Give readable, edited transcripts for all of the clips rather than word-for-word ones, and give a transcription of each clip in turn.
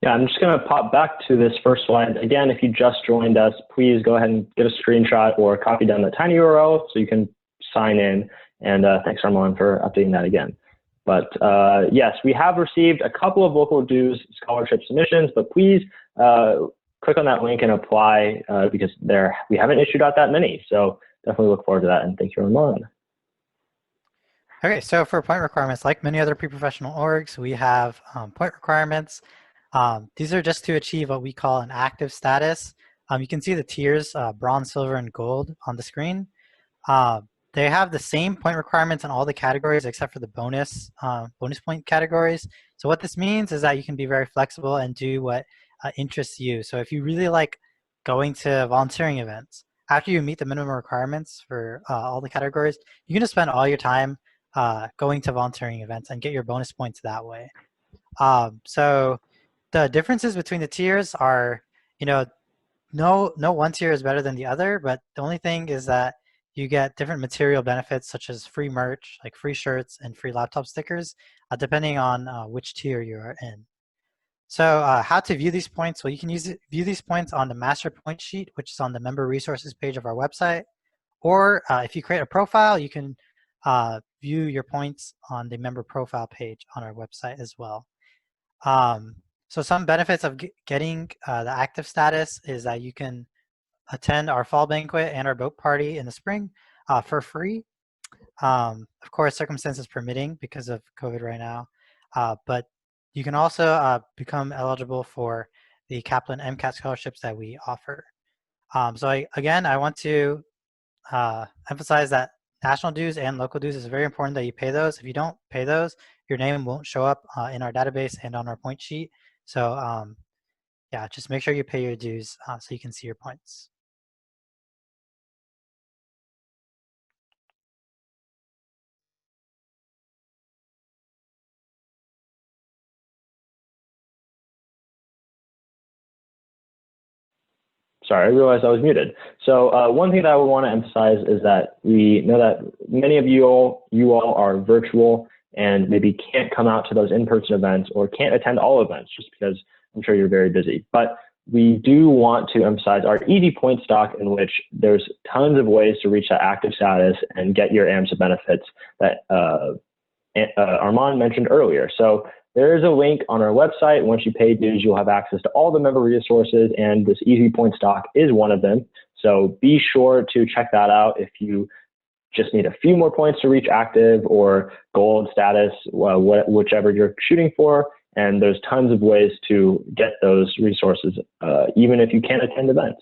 Yeah, I'm just going to pop back to this first slide. Again, if you just joined us, please go ahead and get a screenshot or copy down the tiny URL so you can sign in. And thanks, Armand, for updating that again. But yes, we have received a couple of local dues scholarship submissions, but please click on that link and apply because we haven't issued out that many. So definitely look forward to that. And thank you, Armand. Okay, so for point requirements, like many other pre-professional orgs, we have point requirements. These are just to achieve what we call an active status. You can see the tiers, bronze, silver, and gold on the screen. They have the same point requirements in all the categories except for the bonus point categories. So what this means is that you can be very flexible and do what interests you. So if you really like going to volunteering events, after you meet the minimum requirements for all the categories, you can just spend all your time going to volunteering events and get your bonus points that way. So the differences between the tiers are, no one tier is better than the other, but the only thing is that you get different material benefits such as free merch, like free shirts and free laptop stickers, depending on which tier you are in. So how to view these points? Well, you can view these points on the master point sheet, which is on the member resources page of our website. Or if you create a profile, you can view your points on the member profile page on our website as well. So some benefits of getting the active status is that you can attend our fall banquet and our boat party in the spring for free. Of course, circumstances permitting because of COVID right now. But you can also become eligible for the Kaplan MCAT scholarships that we offer. Again, I want to emphasize that national dues and local dues is very important that you pay those. If you don't pay those, your name won't show up in our database and on our point sheet. So yeah, just make sure you pay your dues so you can see your points. Sorry, I realized I was muted. So one thing that I would want to emphasize is that we know that many of you all are virtual and maybe can't come out to those in-person events or can't attend all events just because I'm sure you're very busy. But we do want to emphasize our easy point stock in which there's tons of ways to reach that active status and get your AMSA benefits that Armand mentioned earlier. So there is a link on our website. Once you pay dues, you'll have access to all the member resources, and this easy point stock is one of them. So be sure to check that out if you just need a few more points to reach active or gold status, whichever you're shooting for. And there's tons of ways to get those resources, even if you can't attend events.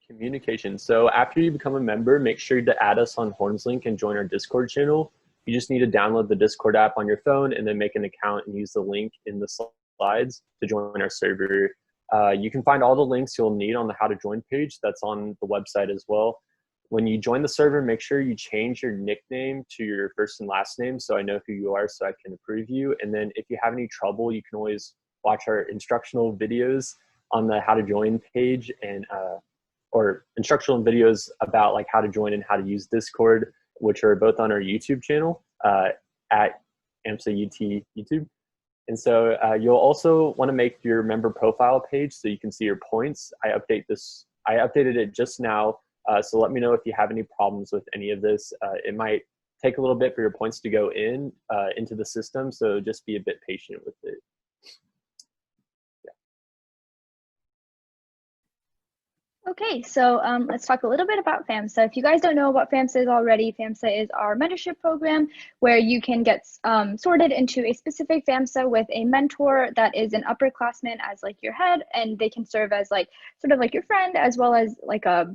Communication. So after you become a member, make sure to add us on HornsLink and join our Discord channel. You just need to download the Discord app on your phone and then make an account and use the link in the slides to join our server. You can find all the links you'll need on the How to Join page that's on the website as well. When you join the server, make sure you change your nickname to your first and last name so I know who you are so I can approve you. And then if you have any trouble, you can always watch our instructional videos on the How to Join page and or instructional videos about like how to join and how to use Discord, which are both on our YouTube channel at AMSA UT YouTube. And so you'll also want to make your member profile page so you can see your points. I updated it just now, so let me know if you have any problems with any of this. It might take a little bit for your points to go into the system, so just be a bit patient with it. Okay, so let's talk a little bit about FAMSA. If you guys don't know what FAMSA is already, FAMSA is our mentorship program where you can get sorted into a specific FAMSA with a mentor that is an upperclassman as like your head, and they can serve as like sort of like your friend as well as like a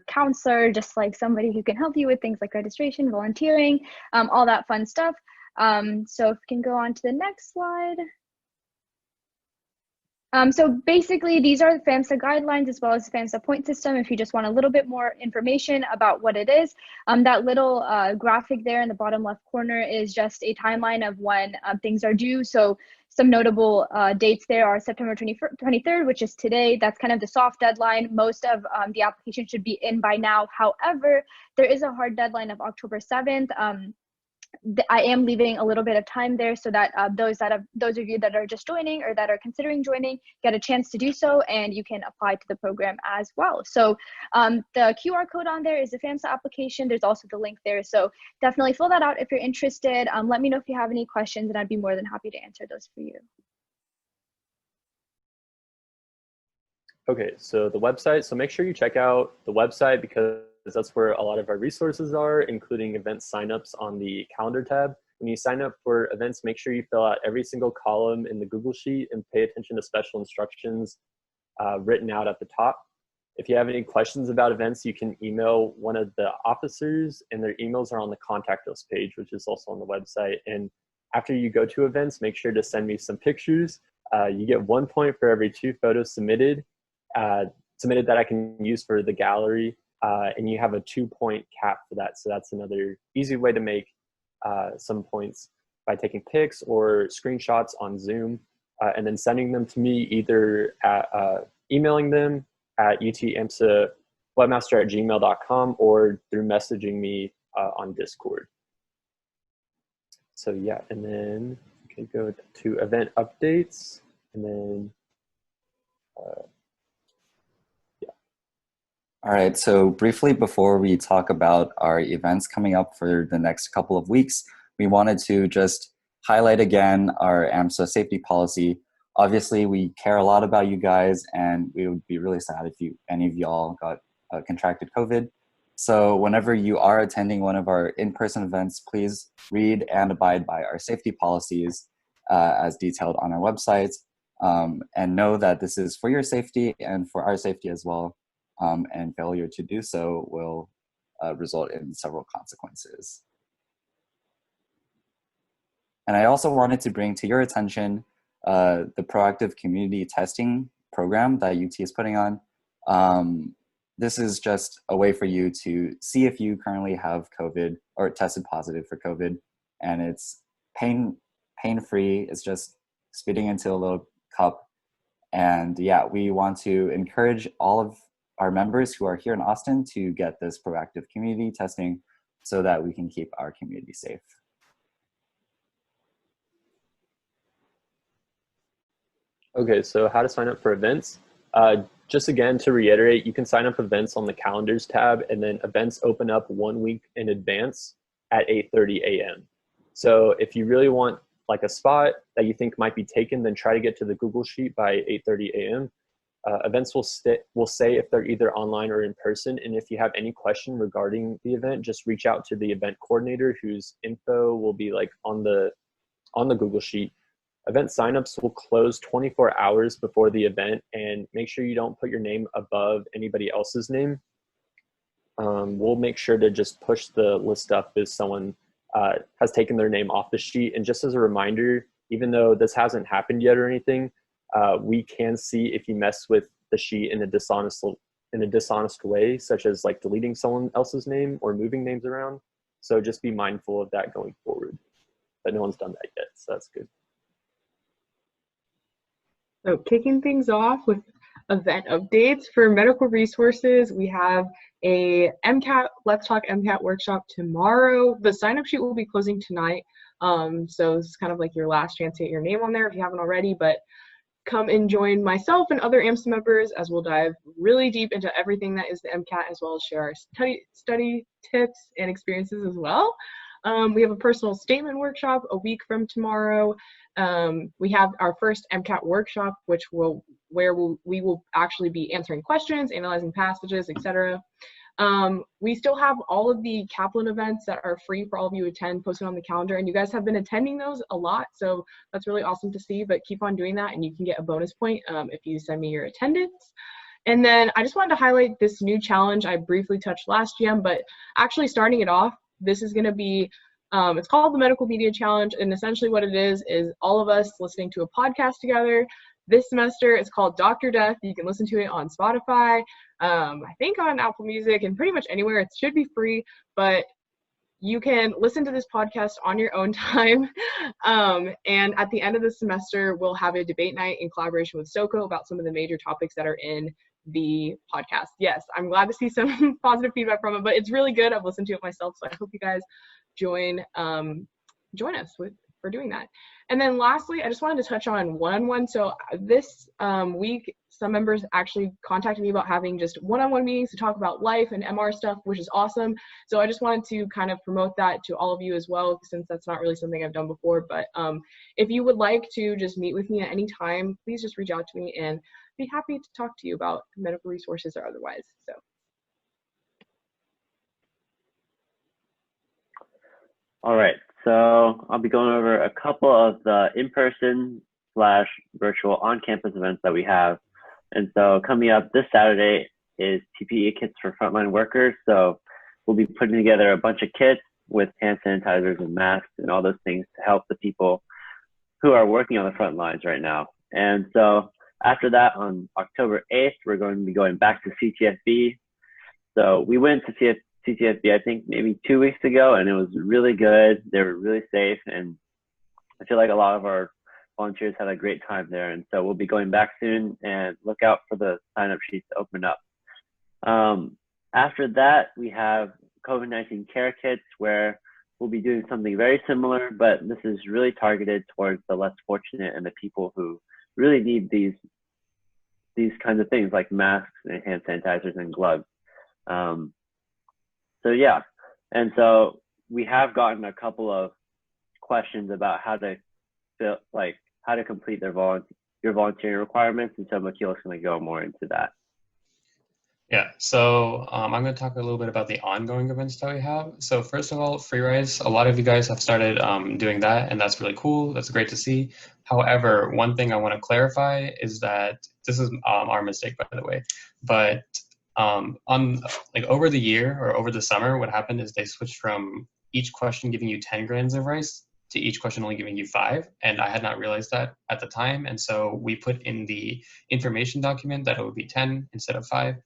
counselor, just like somebody who can help you with things like registration, volunteering, all that fun stuff. So if we can go on to the next slide. So basically, these are the FAMSA guidelines as well as the FAMSA point system. If you just want a little bit more information about what it is, that little graphic there in the bottom left corner is just a timeline of when things are due. So some notable dates there are September 23rd, which is today. That's kind of the soft deadline. Most of the application should be in by now. However, there is a hard deadline of October 7th. I am leaving a little bit of time there so that those of you that are just joining or that are considering joining get a chance to do so, and you can apply to the program as well. So the QR code on there is the FAMSA application. There's also the link there. So definitely fill that out if you're interested. Let me know if you have any questions, and I'd be more than happy to answer those for you. Okay, so the website. So make sure you check out the website because that's where a lot of our resources are, including event signups on the calendar tab. When you sign up for events, make sure you fill out every single column in the Google Sheet and pay attention to special instructions written out at the top. If you have any questions about events, you can email one of the officers, and their emails are on the contact us page, which is also on the website. And after you go to events, make sure to send me some pictures. You get 1 point for every 2 photos submitted that I can use for the gallery. And you have a 2-point cap for that. So that's another easy way to make some points by taking pics or screenshots on Zoom and then sending them to me, either at emailing them at utmsawebmaster@gmail.com or through messaging me on Discord. So yeah, and then you can go to event updates, and then All right, so briefly before we talk about our events coming up for the next couple of weeks, we wanted to just highlight again our AMSA safety policy. Obviously, we care a lot about you guys, and we would be really sad if any of y'all got contracted COVID. So whenever you are attending one of our in-person events, please read and abide by our safety policies as detailed on our website, and know that this is for your safety and for our safety as well. And failure to do so will result in several consequences. And I also wanted to bring to your attention the proactive community testing program that UT is putting on. This is just a way for you to see if you currently have COVID or tested positive for COVID, and it's pain-free. It's just spitting into a little cup. And yeah, we want to encourage all of our members who are here in Austin to get this proactive community testing so that we can keep our community safe. Okay, so how to sign up for events. Just again, to reiterate, you can sign up events on the calendars tab, and then events open up 1 week in advance at 8:30 a.m. So if you really want like a spot that you think might be taken, then try to get to the Google Sheet by 8:30 a.m. Events will say if they're either online or in person, and if you have any question regarding the event, just reach out to the event coordinator, whose info will be like on the Google Sheet. Event signups will close 24 hours before the event, and make sure you don't put your name above anybody else's name. We'll make sure to just push the list up if someone has taken their name off the sheet. And just as a reminder, even though this hasn't happened yet or anything, we can see if you mess with the sheet in a dishonest way, such as like deleting someone else's name or moving names around. So just be mindful of that going forward. But no one's done that yet, so that's good. So kicking things off with event updates for medical resources, we have a MCAT, Let's Talk MCAT workshop tomorrow. The sign-up sheet will be closing tonight. So this is kind of like your last chance to get your name on there if you haven't already, but come and join myself and other AMSA members as we'll dive really deep into everything that is the MCAT, as well as share our study tips and experiences as well. We have a personal statement workshop a week from tomorrow. We have our first MCAT workshop, we will actually be answering questions, analyzing passages, etc. We still have all of the Kaplan events that are free for all of you to attend posted on the calendar, and you guys have been attending those a lot, so that's really awesome to see. But keep on doing that, and you can get a bonus point if you send me your attendance. And then I just wanted to highlight this new challenge I briefly touched last GM, but actually starting it off, this is going to be, it's called the Medical Media Challenge, and essentially what it is all of us listening to a podcast together. This semester it's called Dr. Death. You can listen to it on Spotify, I think on Apple Music, and pretty much anywhere. It should be free, but you can listen to this podcast on your own time. And at the end of the semester, we'll have a debate night in collaboration with SoCo about some of the major topics that are in the podcast. Yes, I'm glad to see some positive feedback from it, but it's really good. I've listened to it myself, so I hope you guys join us for doing that. And then lastly, I just wanted to touch on one-on-one. So this week, some members actually contacted me about having just one-on-one meetings to talk about life and MR stuff, which is awesome. So I just wanted to kind of promote that to all of you as well, since that's not really something I've done before. But if you would like to just meet with me at any time, please just reach out to me and be happy to talk to you about medical resources or otherwise. So. All right, so I'll be going over a couple of the in-person / virtual on-campus events that we have. And so coming up this Saturday is PPE kits for frontline workers. So we'll be putting together a bunch of kits with hand sanitizers and masks and all those things to help the people who are working on the front lines right now. And so after that, on October 8th, we're going to be going back to CTFB. So we went to CTFB, I think maybe 2 weeks ago, and it was really good. They were really safe, and I feel like a lot of our volunteers had a great time there. And so we'll be going back soon, and look out for the sign-up sheets to open up. After that, we have COVID-19 care kits, where we'll be doing something very similar, but this is really targeted towards the less fortunate and the people who really need these kinds of things like masks and hand sanitizers and gloves. So yeah, and so we have gotten a couple of questions about how to complete your volunteering requirements, and so Makila's going to go more into that. Yeah, so I'm going to talk a little bit about the ongoing events that we have. So first of all, free rides. A lot of you guys have started doing that, and that's really cool. That's great to see. However, one thing I want to clarify is that this is our mistake, by the way. But over the year or over the summer, what happened is they switched from each question giving you 10 grains of rice to each question only giving you 5, and I had not realized that at the time. And so we put in the information document that it would be 10 instead of 5.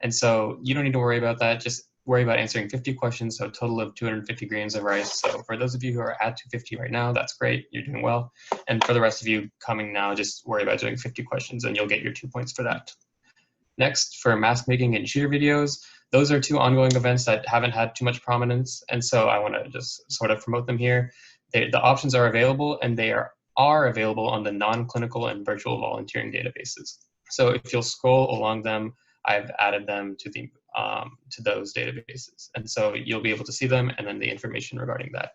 And so you don't need to worry about that. Just worry about answering 50 questions, so a total of 250 grains of rice. So for those of you who are at 250 right now, that's great. You're doing well. And for the rest of you coming now, just worry about doing 50 questions, and you'll get your 2 points for that. Next, for mask making and cheer videos, those are 2 ongoing events that haven't had too much prominence. And so I want to just sort of promote them here. The options are available, and they are available on the non-clinical and virtual volunteering databases. So if you'll scroll along them, I've added them to the to those databases, and so you'll be able to see them and then the information regarding that.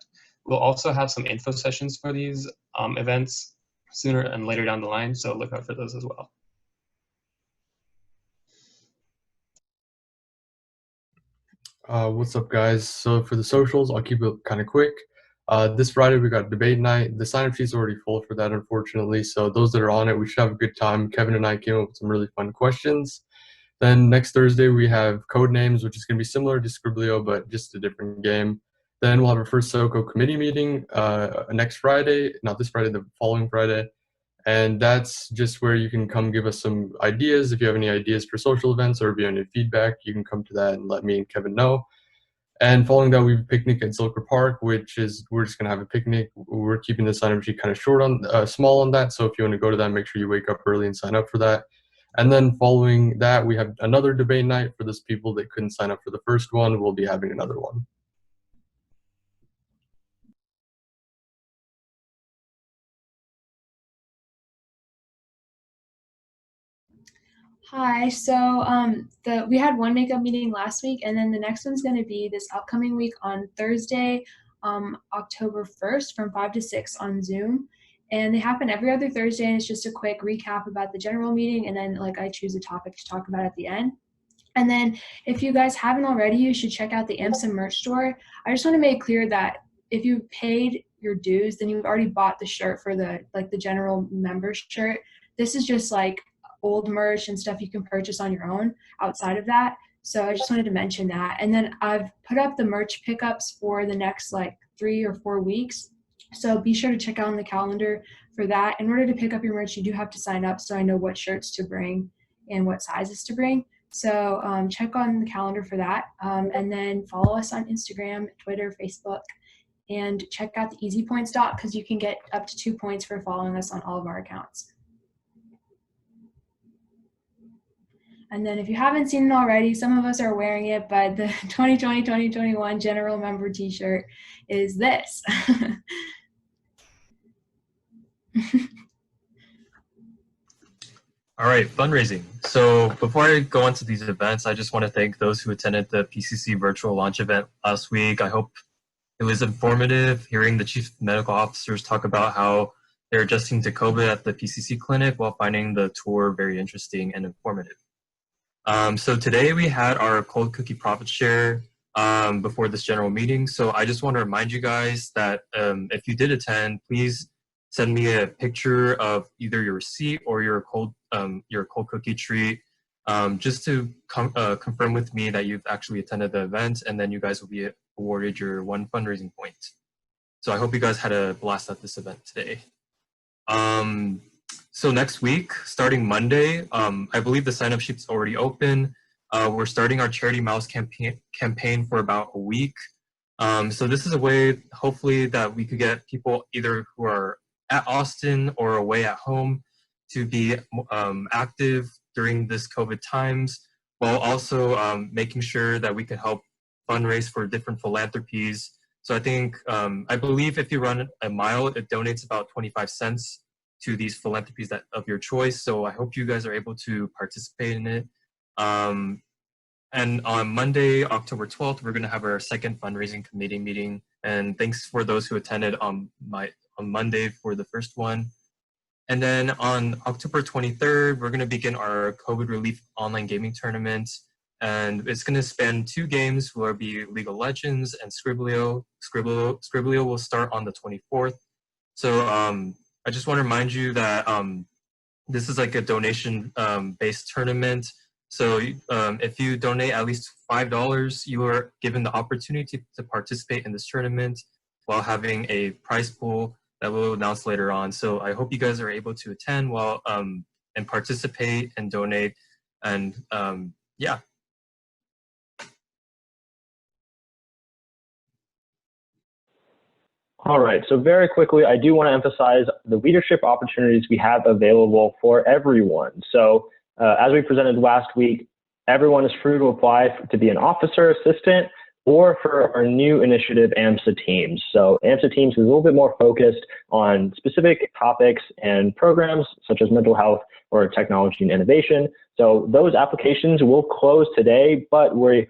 We'll also have some info sessions for these events sooner and later down the line, so look out for those as well. What's up, guys? So for the socials, I'll keep it kind of quick. This Friday we got debate night. The sign-up sheet's already full for that, unfortunately. So those that are on it, we should have a good time. Kevin and I came up with some really fun questions. Then next Thursday we have code names, which is going to be similar to Scriblio, but just a different game. Then we'll have our first SoCo committee meeting next Friday, not this Friday, the following Friday. And that's just where you can come give us some ideas. If you have any ideas for social events or if you have any feedback, you can come to that and let me and Kevin know. And following that, we have a picnic at Zilker Park, which is, we're just going to have a picnic. We're keeping the sign-up sheet kind of small on that. So if you want to go to that, make sure you wake up early and sign up for that. And then following that, we have another debate night for those people that couldn't sign up for the first one. We'll be having another one. Hi, so we had one makeup meeting last week, and then the next one's going to be this upcoming week on Thursday, October 1st from 5 to 6 on Zoom. And they happen every other Thursday, and it's just a quick recap about the general meeting, and then I choose a topic to talk about at the end. And then if you guys haven't already, you should check out the AMSA merch store. I just want to make clear that if you paid your dues, then you've already bought the shirt for the general member shirt. This is just old merch and stuff you can purchase on your own outside of that. So I just wanted to mention that. And then I've put up the merch pickups for the next 3 or 4 weeks. So be sure to check out on the calendar for that. In order to pick up your merch, you do have to sign up so I know what shirts to bring and what sizes to bring. So check on the calendar for that. And then follow us on Instagram, Twitter, Facebook, and check out the Easy Points doc because you can get up to 2 points for following us on all of our accounts. And then if you haven't seen it already, some of us are wearing it, but the 2020-2021 general member t-shirt is this. All right, fundraising. So before I go on to these events, I just want to thank those who attended the PCC virtual launch event last week. I hope it was informative hearing the chief medical officers talk about how they're adjusting to COVID at the PCC clinic while finding the tour very interesting and informative. So today we had our cold cookie profit share before this general meeting. So I just want to remind you guys that if you did attend, please send me a picture of either your receipt or your cold cookie treat, just to confirm with me that you've actually attended the event, and then you guys will be awarded your 1 fundraising point. So I hope you guys had a blast at this event today. So next week, starting Monday, I believe the sign-up sheet's already open. We're starting our Charity Mouse campaign for about a week. So this is a way, hopefully, that we could get people either who are at Austin or away at home to be active during this COVID times, while also making sure that we can help fundraise for different philanthropies. So I think, I believe if you run a mile, it donates about 25 cents to these philanthropies of your choice. So I hope you guys are able to participate in it. And on Monday, October 12th, we're going to have our second fundraising committee meeting. And thanks for those who attended on Monday for the first one. And then on October 23rd, we're going to begin our COVID relief online gaming tournament. And it's going to span 2 games, will be League of Legends and Scribblio. Scribblio will start on the 24th. So I just want to remind you that this is like a donation based tournament. So if you donate at least $5, you are given the opportunity to participate in this tournament while having a prize pool that we'll announce later on. So I hope you guys are able to attend while and participate and donate. And yeah. All right, so very quickly, I do want to emphasize the leadership opportunities we have available for everyone. So as we presented last week, everyone is free to apply to be an officer, assistant, or for our new initiative, AMSA Teams. So AMSA Teams is a little bit more focused on specific topics and programs such as mental health or technology and innovation. So those applications will close today, but we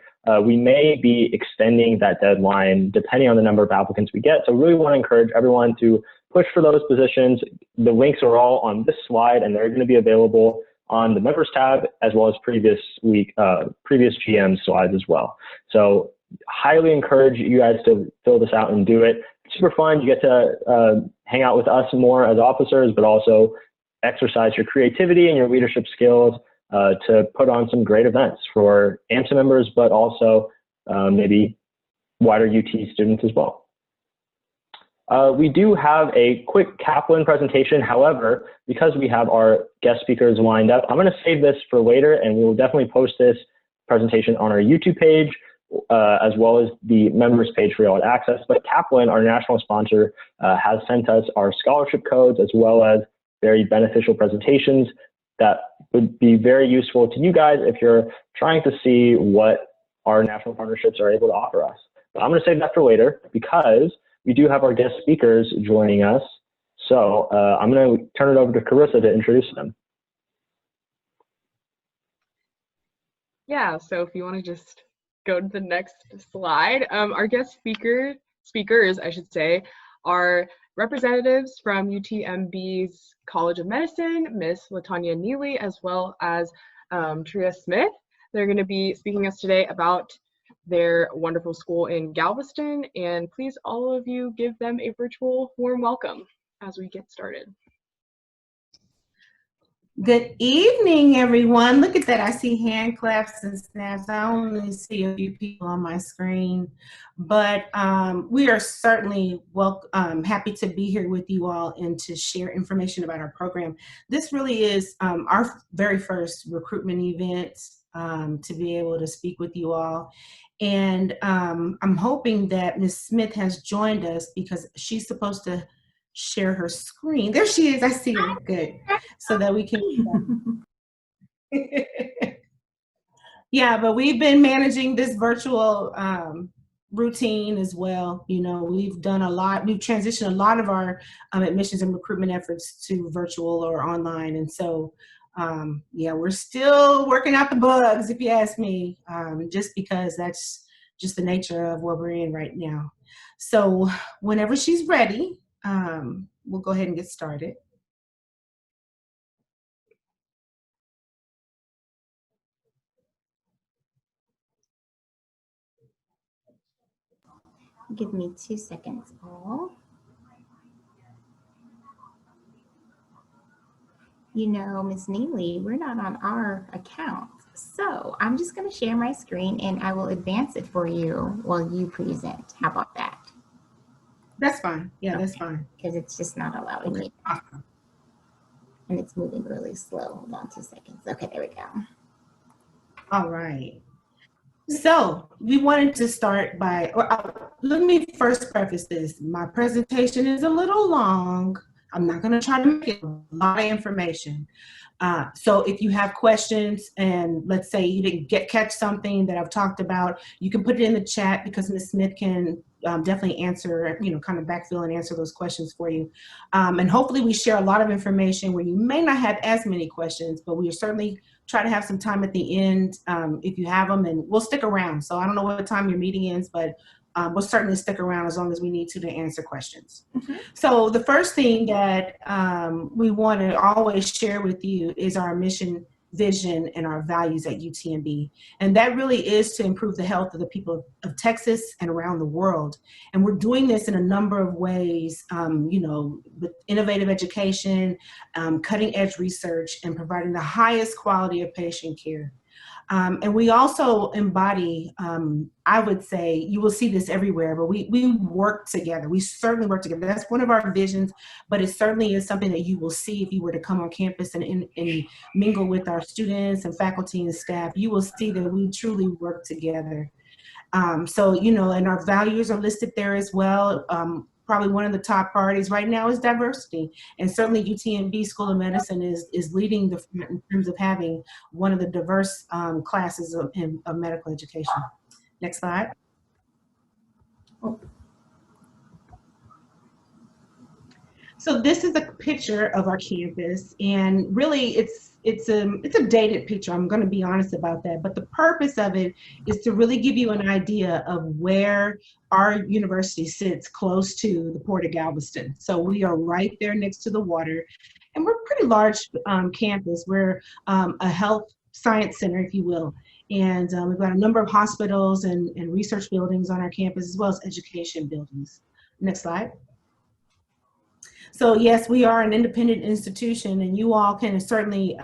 may be extending that deadline depending on the number of applicants we get. So really want to encourage everyone to push for those positions. The links are all on this slide, and they're going to be available on the members tab as well as previous GM slides as well. So highly encourage you guys to fill this out and do it. It's super fun. You get to hang out with us more as officers, but also exercise your creativity and your leadership skills to put on some great events for AMSA members, but also maybe wider UT students as well. We do have a quick Kaplan presentation. However, because we have our guest speakers lined up, I'm going to save this for later, and we will definitely post this presentation on our YouTube page, as well as the members page for y'all to access. But Kaplan, our national sponsor, has sent us our scholarship codes as well as very beneficial presentations that would be very useful to you guys if you're trying to see what our national partnerships are able to offer us. But I'm going to save that for later because we do have our guest speakers joining us. So I'm going to turn it over to Carissa to introduce them. Yeah, so if you want to just go to the next slide. Our guest speakers, I should say, are representatives from UTMB's College of Medicine, Miss LeTanya Neely, as well as Tria Smith. They're going to be speaking us today about their wonderful school in Galveston, and please all of you give them a virtual warm welcome as we get started. Good evening, everyone. Look at that. I see hand claps and snaps. I only see a few people on my screen, but we are certainly happy to be here with you all and to share information about our program. This really is our very first recruitment event to be able to speak with you all. And I'm hoping that Ms. Smith has joined us because she's supposed to share her screen. There she is. I see her. Good. So that we can. Yeah, but we've been managing this virtual routine as well. You know, we've done a lot. We've transitioned a lot of our admissions and recruitment efforts to virtual or online. And so, yeah, we're still working out the bugs, if you ask me, just because that's just the nature of what we're in right now. So whenever she's ready, we'll go ahead and get started. Give me 2 seconds, all. You know, Ms. Neely, we're not on our account. So I'm just going to share my screen and I will advance it for you while you present. How about that? That's fine. Yeah, okay. That's fine. Because it's just not allowing me. Awesome. And it's moving really slow. Hold on 2 seconds. Okay, there we go. All right. So we wanted to start by, let me first preface this. My presentation is a little long. I'm not going to try to make it a lot of information. So if you have questions and let's say you didn't catch something that I've talked about, you can put it in the chat because Ms. Smith can definitely answer, you know, kind of backfill and answer those questions for you. And hopefully we share a lot of information where you may not have as many questions, but we are certainly try to have some time at the end if you have them, and we'll stick around. So I don't know what time your meeting ends, but we'll certainly stick around as long as we need to answer questions. Mm-hmm. So the first thing that we want to always share with you is our mission, vision, and our values at UTMB. And that really is to improve the health of the people of Texas and around the world. And we're doing this in a number of ways, you know, with innovative education, cutting edge research, and providing the highest quality of patient care. And we also embody, I would say, you will see this everywhere, but we work together. We certainly work together. That's one of our visions, but it certainly is something that you will see if you were to come on campus and mingle with our students and faculty and staff. You will see that we truly work together. So, you know, and our values are listed there as well. Probably one of the top priorities right now is diversity. And certainly UTMB School of Medicine is leading the front in terms of having one of the diverse classes of medical education. Next slide. Oh. So this is a picture of our campus, and really it's a dated picture. I'm going to be honest about that, but the purpose of it is to really give you an idea of where our university sits close to the Port of Galveston. So we are right there next to the water, and we're a pretty large campus. We're a health science center, if you will. And we've got a number of hospitals and research buildings on our campus, as well as education buildings. Next slide. So yes, we are an independent institution, and you all can certainly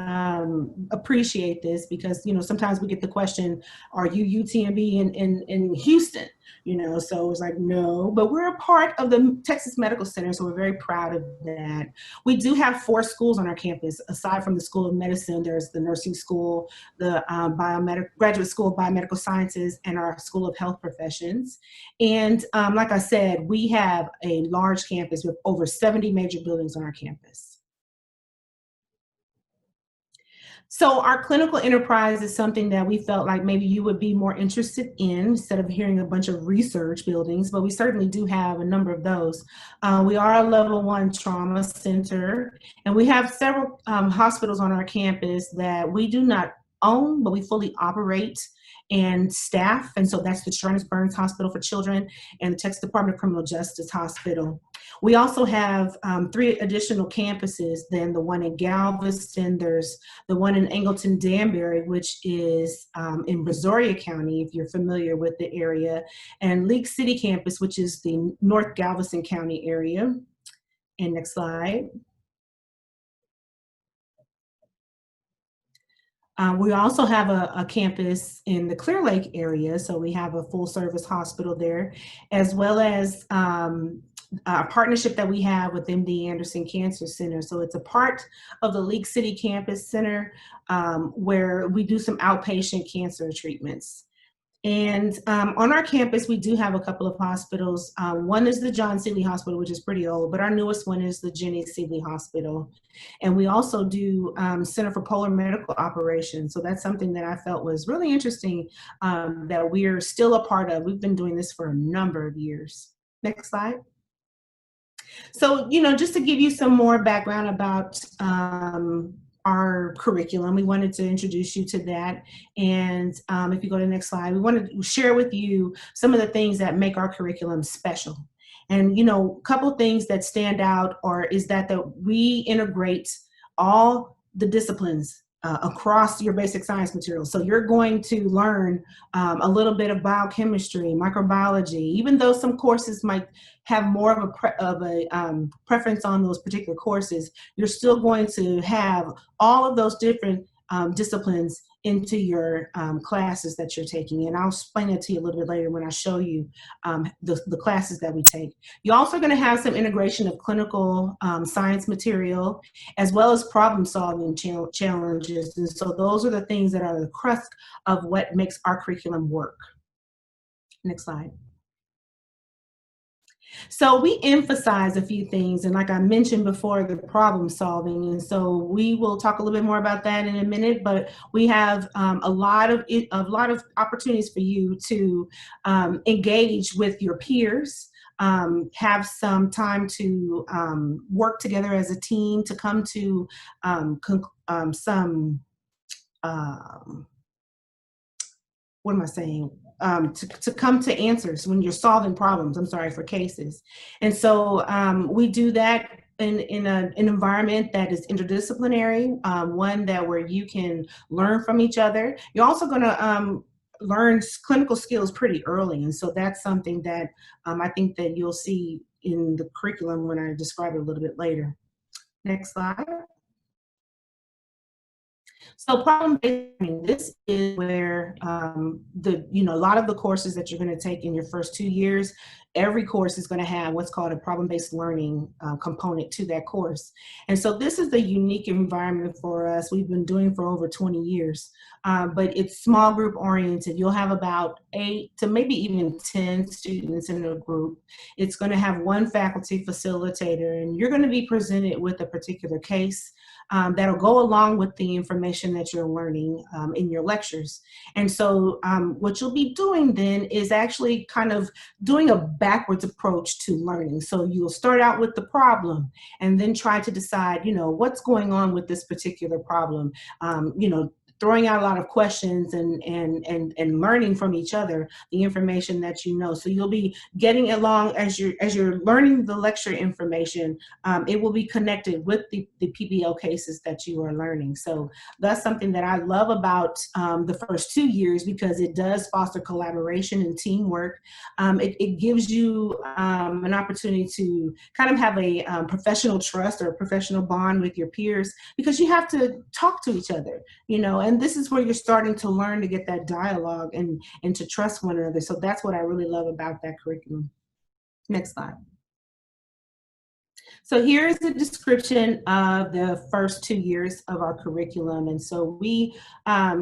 appreciate this because, you know, sometimes we get the question, are you UTMB in Houston? You know, so it's like, no, but we're a part of the Texas Medical Center, so we're very proud of that. We do have 4 schools on our campus. Aside from the School of Medicine, there's the nursing school, the graduate school of biomedical sciences, and our School of Health Professions. And like I said, we have a large campus with over 70 major buildings on our campus. So our clinical enterprise is something that we felt like maybe you would be more interested in instead of hearing a bunch of research buildings, but we certainly do have a number of those. We are a level 1 trauma center, and we have several hospitals on our campus that we do not own, but we fully operate and staff. And so that's the Shriners Burns Hospital for Children and the Texas Department of Criminal Justice Hospital. We also have 3 additional campuses than the one in Galveston. There's the one in Angleton Danbury, which is in Brazoria County, if you're familiar with the area, and League City campus, which is the North Galveston County area. And next slide. We also have a campus in the Clear Lake area, so we have a full service hospital there, as well as a partnership that we have with MD Anderson Cancer Center. So it's a part of the League City Campus Center where we do some outpatient cancer treatments. And on our campus, we do have a couple of hospitals. One is the John Seeley Hospital, which is pretty old, but our newest one is the Jenny Seeley Hospital. And we also do Center for Polar Medical Operations. So that's something that I felt was really interesting that we're still a part of. We've been doing this for a number of years. Next slide. So, just to give you some more background about our curriculum, we wanted to introduce you to that. And if you go to the next slide, we wanted to share with you some of the things that make our curriculum special. And, a couple things that stand out is that we integrate all the disciplines across your basic science materials. So you're going to learn a little bit of biochemistry, microbiology, even though some courses might have more of a preference on those particular courses, you're still going to have all of those different disciplines into your classes that you're taking. And I'll explain it to you a little bit later when I show you the classes that we take. You're also going to have some integration of clinical science material, as well as problem solving challenges. And so those are the things that are the crux of what makes our curriculum work. Next slide. So we emphasize a few things, and like I mentioned before, the problem solving, and so we will talk a little bit more about that in a minute. But we have a lot of opportunities for you to engage with your peers, have some time to work together as a team, to come to what am I saying? To come to answers when you're solving problems, for cases. And so we do that in an environment that is interdisciplinary, one where you can learn from each other. You're also going to learn clinical skills pretty early. And so that's something that I think that you'll see in the curriculum when I describe it a little bit later. Next slide. So problem-based learning, this is where a lot of the courses that you're going to take in your first 2 years, every course is going to have what's called a problem-based learning component to that course. And so this is the unique environment for us. We've been doing for over 20 years, but it's small group oriented. You'll have about 8 to maybe even 10 students in a group. It's going to have one faculty facilitator, and you're going to be presented with a particular case that'll go along with the information that you're learning in your lectures. And so what you'll be doing then is actually kind of doing a backwards approach to learning. So you'll start out with the problem and then try to decide, what's going on with this particular problem. Throwing out a lot of questions and learning from each other the information that you know. So you'll be getting along as you're learning the lecture information. It will be connected with the PBL cases that you are learning. So that's something that I love about the first 2 years, because it does foster collaboration and teamwork. It gives you an opportunity to kind of have a professional trust or a professional bond with your peers, because you have to talk to each other, and this is where you're starting to learn to get that dialogue and to trust one another. So that's what I really love about that curriculum. Next slide. So here's the description of the first 2 years of our curriculum. And so we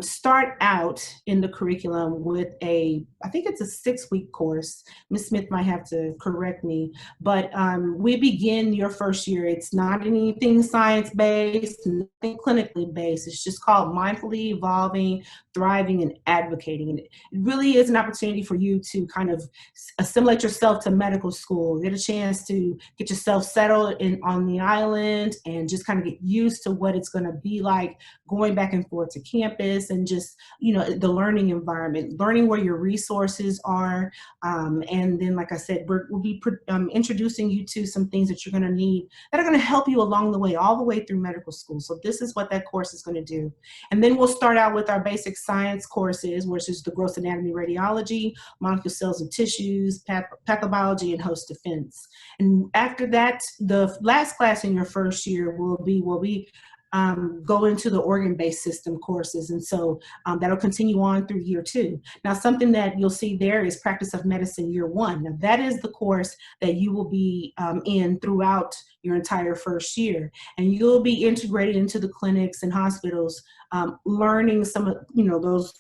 start out in the curriculum with I think it's a 6-week course. Ms. Smith might have to correct me, but we begin your first year. It's not anything science-based, nothing clinically based. It's just called Mindfully Evolving, Thriving, and Advocating. And it really is an opportunity for you to kind of assimilate yourself to medical school, get a chance to get yourself settled on the island and just kind of get used to what it's going to be like going back and forth to campus, and just, the learning environment, learning where your resources are. And then, like I said, we'll be introducing you to some things that you're going to need that are going to help you along the way, all the way through medical school. So this is what that course is going to do. And then we'll start out with our basic science courses, which is the gross anatomy radiology, molecular cells and tissues, pathobiology, and host defense. And after that, the last class in your first year will be go into the organ-based system courses. And so that'll continue on through year 2. Now, something that you'll see there is practice of medicine year 1. Now, that is the course that you will be in throughout your entire first year. And you'll be integrated into the clinics and hospitals, learning some of, those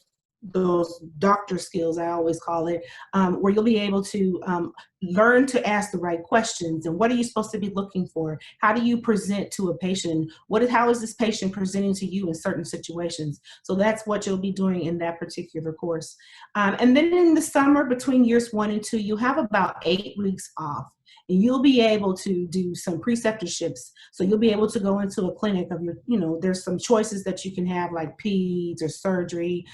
those doctor skills, I always call it, where you'll be able to learn to ask the right questions. And what are you supposed to be looking for? How do you present to a patient? How is this patient presenting to you in certain situations? So that's what you'll be doing in that particular course. And then in the summer, between years 1 and 2, you have about 8 weeks off. And you'll be able to do some preceptorships. So you'll be able to go into a clinic of your, there's some choices that you can have, like peds or surgery,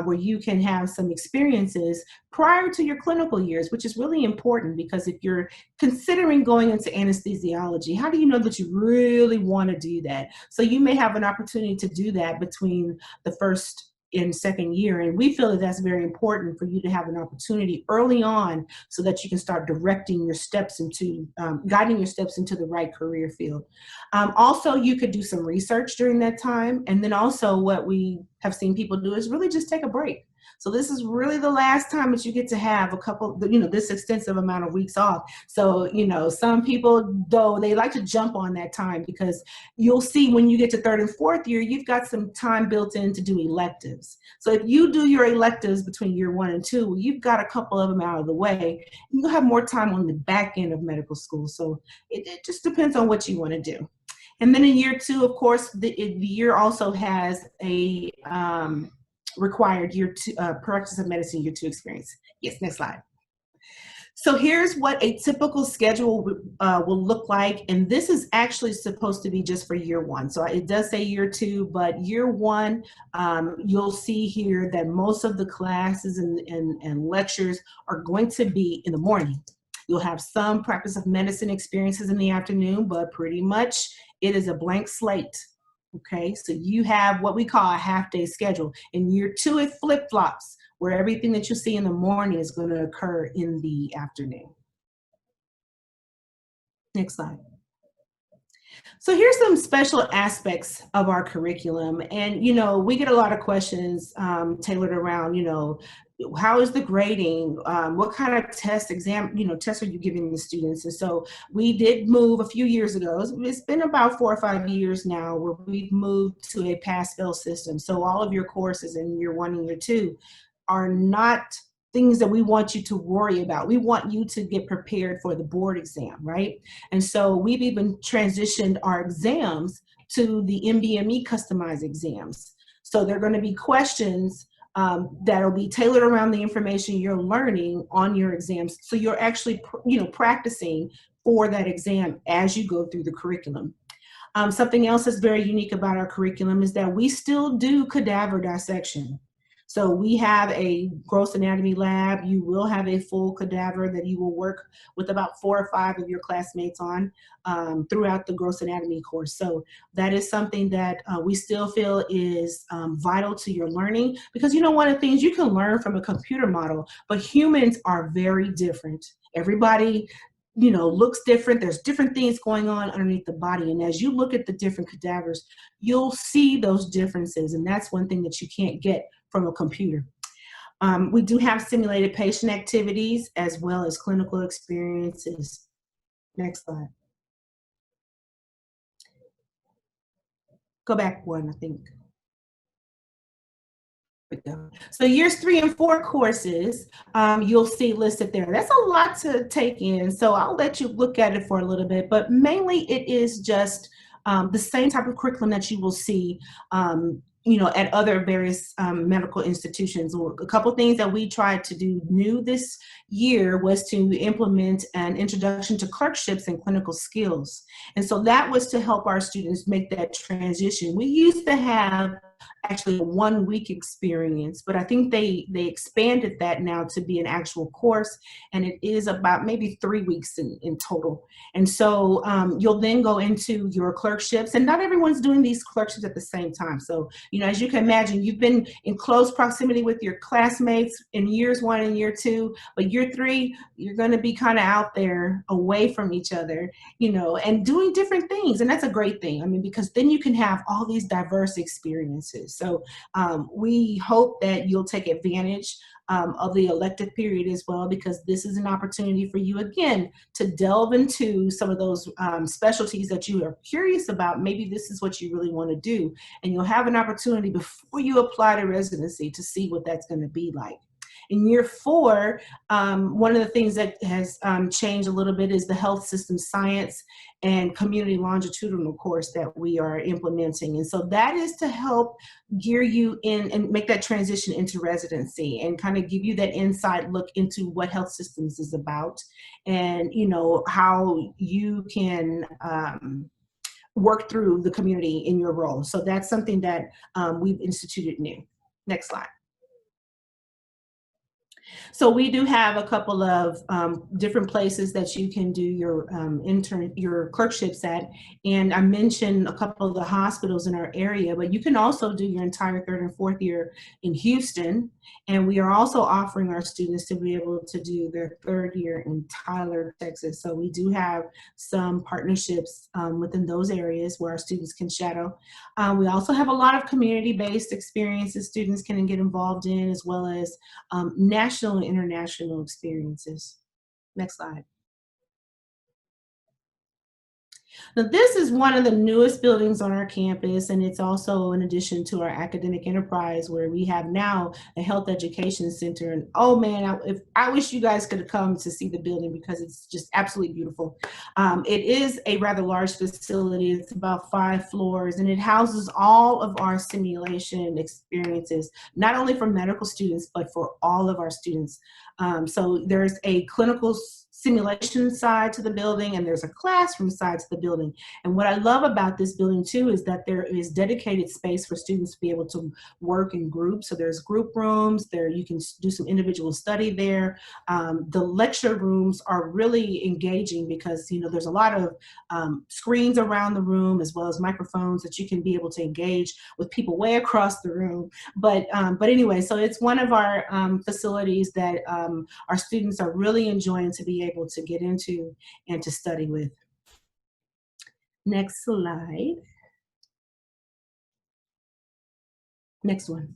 where you can have some experiences prior to your clinical years, which is really important, because if you're considering going into anesthesiology, how do you know that you really want to do that? So you may have an opportunity to do that between the first and second year. And we feel that that's very important for you to have an opportunity early on so that you can start directing your steps into, guiding your steps into the right career field. Also, you could do some research during that time. And then also what we have seen people do is really just take a break. So this is really the last time that you get to have a couple, this extensive amount of weeks off. So, some people, though, they like to jump on that time, because you'll see when you get to third and fourth year, you've got some time built in to do electives. So if you do your electives between year 1 and 2, you've got a couple of them out of the way. You'll have more time on the back end of medical school. So it just depends on what you want to do. And then in year 2, of course, the year also has a required year 2 practice of medicine year 2 experience. Yes, next slide. So here's what a typical schedule will look like, and this is actually supposed to be just for year 1. So it does say year 2, but year 1, you'll see here that most of the classes and lectures are going to be in the morning. You'll have some practice of medicine experiences in the afternoon, but pretty much it is a blank slate. Okay, so you have what we call a half-day schedule. In year 2, it flip-flops, where everything that you see in the morning is going to occur in the afternoon. Next slide. So here's some special aspects of our curriculum. And, we get a lot of questions tailored around, how is the grading? What kind of tests are you giving the students? And so we did move a few years ago. It's been about 4 or 5 years now where we've moved to a pass-fail system. So all of your courses in year 1 and year 2 are not things that we want you to worry about. We want you to get prepared for the board exam, right? And so we've even transitioned our exams to the MBME customized exams. So they're going to be questions that'll be tailored around the information you're learning on your exams. So you're actually, practicing for that exam as you go through the curriculum. Something else that's very unique about our curriculum is that we still do cadaver dissection. So we have a gross anatomy lab. You will have a full cadaver that you will work with about 4 or 5 of your classmates on throughout the gross anatomy course. So that is something that we still feel is vital to your learning, because one of the things you can learn from a computer model, but humans are very different. Everybody looks different. There's different things going on underneath the body. And as you look at the different cadavers, you'll see those differences. And that's one thing that you can't get from a computer. We do have simulated patient activities as well as clinical experiences. Next slide. Go back one, I think. So years 3 and 4 courses, you'll see listed there. That's a lot to take in, so I'll let you look at it for a little bit, but mainly it is just the same type of curriculum that you will see at other various medical institutions. A couple things that we tried to do new this year was to implement an introduction to clerkships and clinical skills. And so that was to help our students make that transition. We used to have actually a 1-week experience, but I think they expanded that now to be an actual course, and it is about maybe 3 weeks in total. And so you'll then go into your clerkships, and not everyone's doing these clerkships at the same time. So, as you can imagine, you've been in close proximity with your classmates in years 1 and year 2, but year 3, you're going to be kind of out there away from each other, and doing different things. And that's a great thing. Because then you can have all these diverse experiences. So we hope that you'll take advantage of the elective period as well, because this is an opportunity for you, again, to delve into some of those specialties that you are curious about. Maybe this is what you really want to do, and you'll have an opportunity before you apply to residency to see what that's going to be like. In year 4, one of the things that has changed a little bit is the health system science and community longitudinal course that we are implementing. And so that is to help gear you in and make that transition into residency and kind of give you that inside look into what health systems is about, and, you know, how you can work through the community in your role. So that's something that we've instituted new. Next slide. So we do have a couple of different places that you can do your your clerkships at, and I mentioned a couple of the hospitals in our area, but you can also do your entire 3rd and 4th year in Houston, and we are also offering our students to be able to do their 3rd year in Tyler, Texas. So we do have some partnerships within those areas where our students can shadow. We also have a lot of community-based experiences students can get involved in, as well as national and international experiences. Next slide. Now, this is one of the newest buildings on our campus, and it's also in addition to our academic enterprise, where we have now a health education center. And oh man, I wish you guys could have come to see the building, because it's just absolutely beautiful. It is a rather large facility. It's about 5 floors, and it houses all of our simulation experiences, not only for medical students, but for all of our students. So there's a clinical simulation side to the building, and there's a classroom side to the building. And what I love about this building too is that there is dedicated space for students to be able to work in groups. So there's group rooms there, you can do some individual study there. The lecture rooms are really engaging, because, you know, there's a lot of screens around the room, as well as microphones that you can be able to engage with people way across the room. But anyway, so it's one of our facilities that our students are really enjoying to be able to get into and to study with. Next slide. Next one.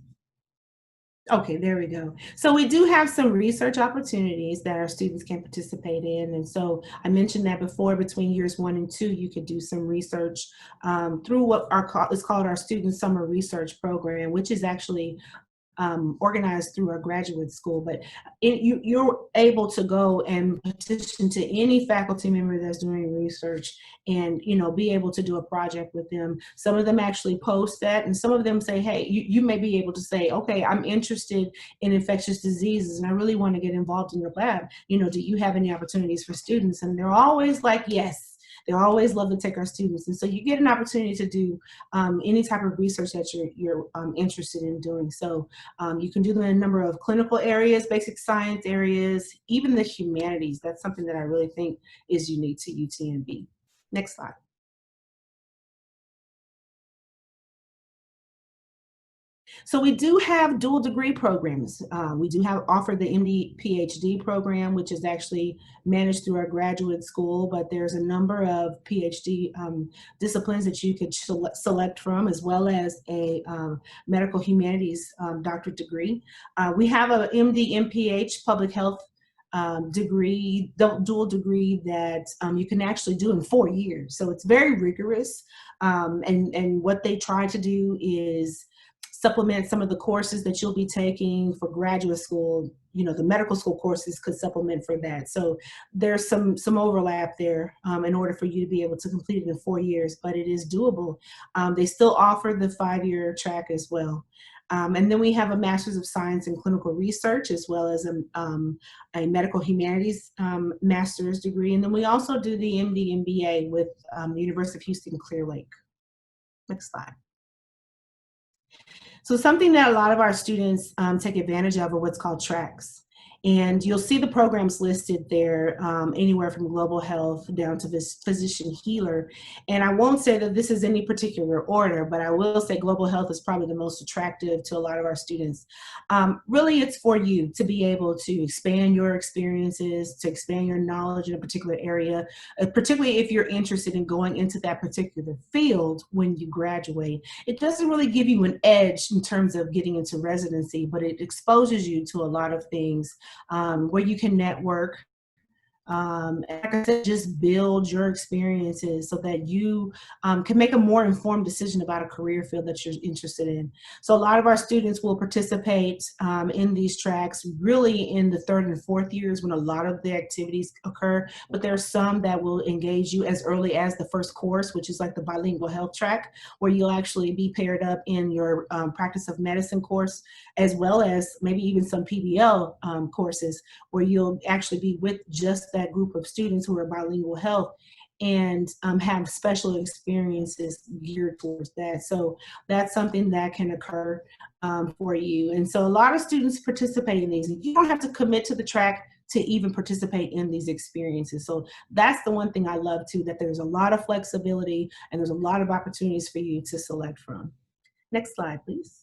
Okay, there we go. So we do have some research opportunities that our students can participate in. And so I mentioned that before, between years 1 and 2, you could do some research through what is called our Student Summer Research Program, which is actually organized through our graduate school. But you're able to go and petition to any faculty member that's doing research and, you know, be able to do a project with them. Some of them actually post that, and some of them say, hey, you may be able to say, okay, I'm interested in infectious diseases and I really want to get involved in your lab. You know, do you have any opportunities for students? And they're always like, yes. They always love to take our students. And so you get an opportunity to do any type of research that you're interested in doing. So you can do them in a number of clinical areas, basic science areas, even the humanities. That's something that I really think is unique to UTMB. Next slide. So we do have dual degree programs. We do offer the MD PhD program, which is actually managed through our graduate school, but there's a number of PhD disciplines that you could select from, as well as a medical humanities doctorate degree. We have a MD MPH public health degree, dual degree that you can actually do in 4 years. So it's very rigorous. And what they try to do is supplement some of the courses that you'll be taking for graduate school. You know, the medical school courses could supplement for that. So there's some overlap there in order for you to be able to complete it in 4 years, but it is doable. They still offer the 5-year track as well. And then we have a Master's of Science in Clinical Research, as well as a Medical Humanities Master's degree. And then we also do the MD MBA with the University of Houston Clear Lake. Next slide. So something that a lot of our students take advantage of are what's called tracks. And you'll see the programs listed there, anywhere from global health down to this physician healer. And I won't say that this is any particular order, but I will say global health is probably the most attractive to a lot of our students. Really, it's for you to be able to expand your experiences, to expand your knowledge in a particular area, particularly if you're interested in going into that particular field when you graduate. It doesn't really give you an edge in terms of getting into residency, but it exposes you to a lot of things where you can network. And like I said, just build your experiences so that you can make a more informed decision about a career field that you're interested in. So a lot of our students will participate in these tracks really in the 3rd and 4th years when a lot of the activities occur, but there are some that will engage you as early as the first course, which is like the bilingual health track, where you'll actually be paired up in your practice of medicine course, as well as maybe even some PBL courses where you'll actually be with just that group of students who are bilingual health and have special experiences geared towards that. So that's something that can occur for you. And so a lot of students participate in these. You don't have to commit to the track to even participate in these experiences. So that's the one thing I love too, that there's a lot of flexibility and there's a lot of opportunities for you to select from. Next slide, please.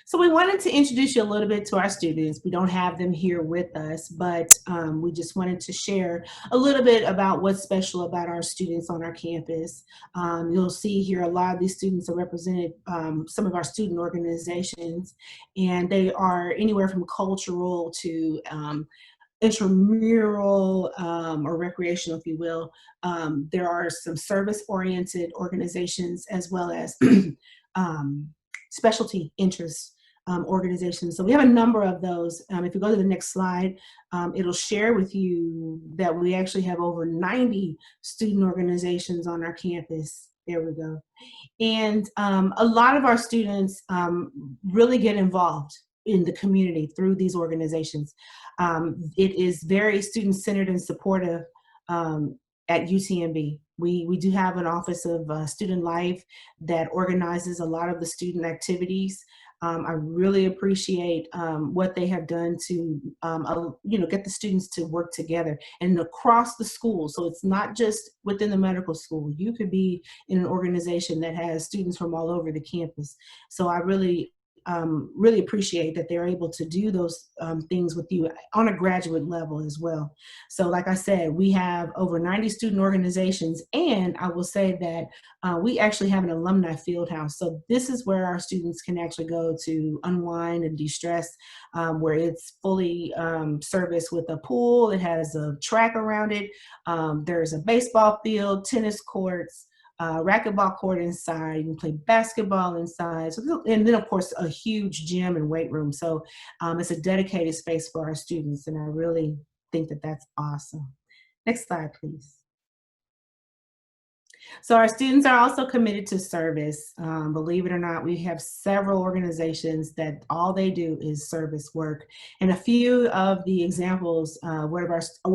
So we wanted to introduce you a little bit to our students. We don't have them here with us, but we just wanted to share a little bit about what's special about our students on our campus. You'll see here a lot of these students are represented, some of our student organizations, and they are anywhere from cultural to intramural or recreational, if you will. There are some service-oriented organizations as well as specialty interest organizations. So we have a number of those. If you go to the next slide, it'll share with you that we actually have over 90 student organizations on our campus. There we go. And a lot of our students really get involved in the community through these organizations. It is very student-centered and supportive at UTMB. We do have an Office of Student Life that organizes a lot of the student activities. I really appreciate what they have done to get the students to work together and across the school. So it's not just within the medical school. You could be in an organization that has students from all over the campus. So I really appreciate that they're able to do those things with you on a graduate level as well. So like I said, we have over 90 student organizations, and I will say that we actually have an alumni field house. So this is where our students can actually go to unwind and de-stress, where it's fully serviced with a pool. It has a track around it. There's a baseball field, tennis courts, racquetball court inside. You can play basketball inside. So, and then of course a huge gym and weight room. So it's a dedicated space for our students, and I really think that that's awesome. Next slide, please. So our students are also committed to service. Believe it or not, we have several organizations that all they do is service work. And a few of the examples, what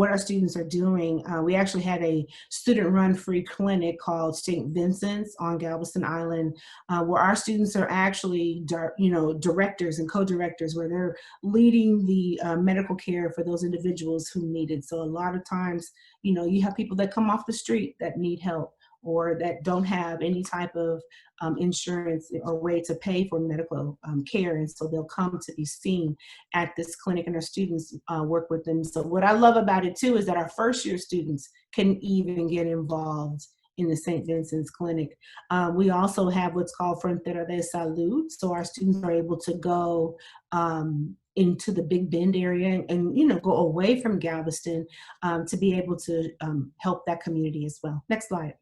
our students are doing, we actually had a student-run free clinic called St. Vincent's on Galveston Island, where our students are actually, directors and co-directors, where they're leading the medical care for those individuals who need it. So a lot of times, you have people that come off the street that need help, or that don't have any type of insurance or way to pay for medical care. And so they'll come to be seen at this clinic, and our students work with them. So what I love about it too is that our first year students can even get involved in the St. Vincent's Clinic. We also have what's called Frontera de Salud. So our students are able to go into the Big Bend area and go away from Galveston to be able to help that community as well. Next slide.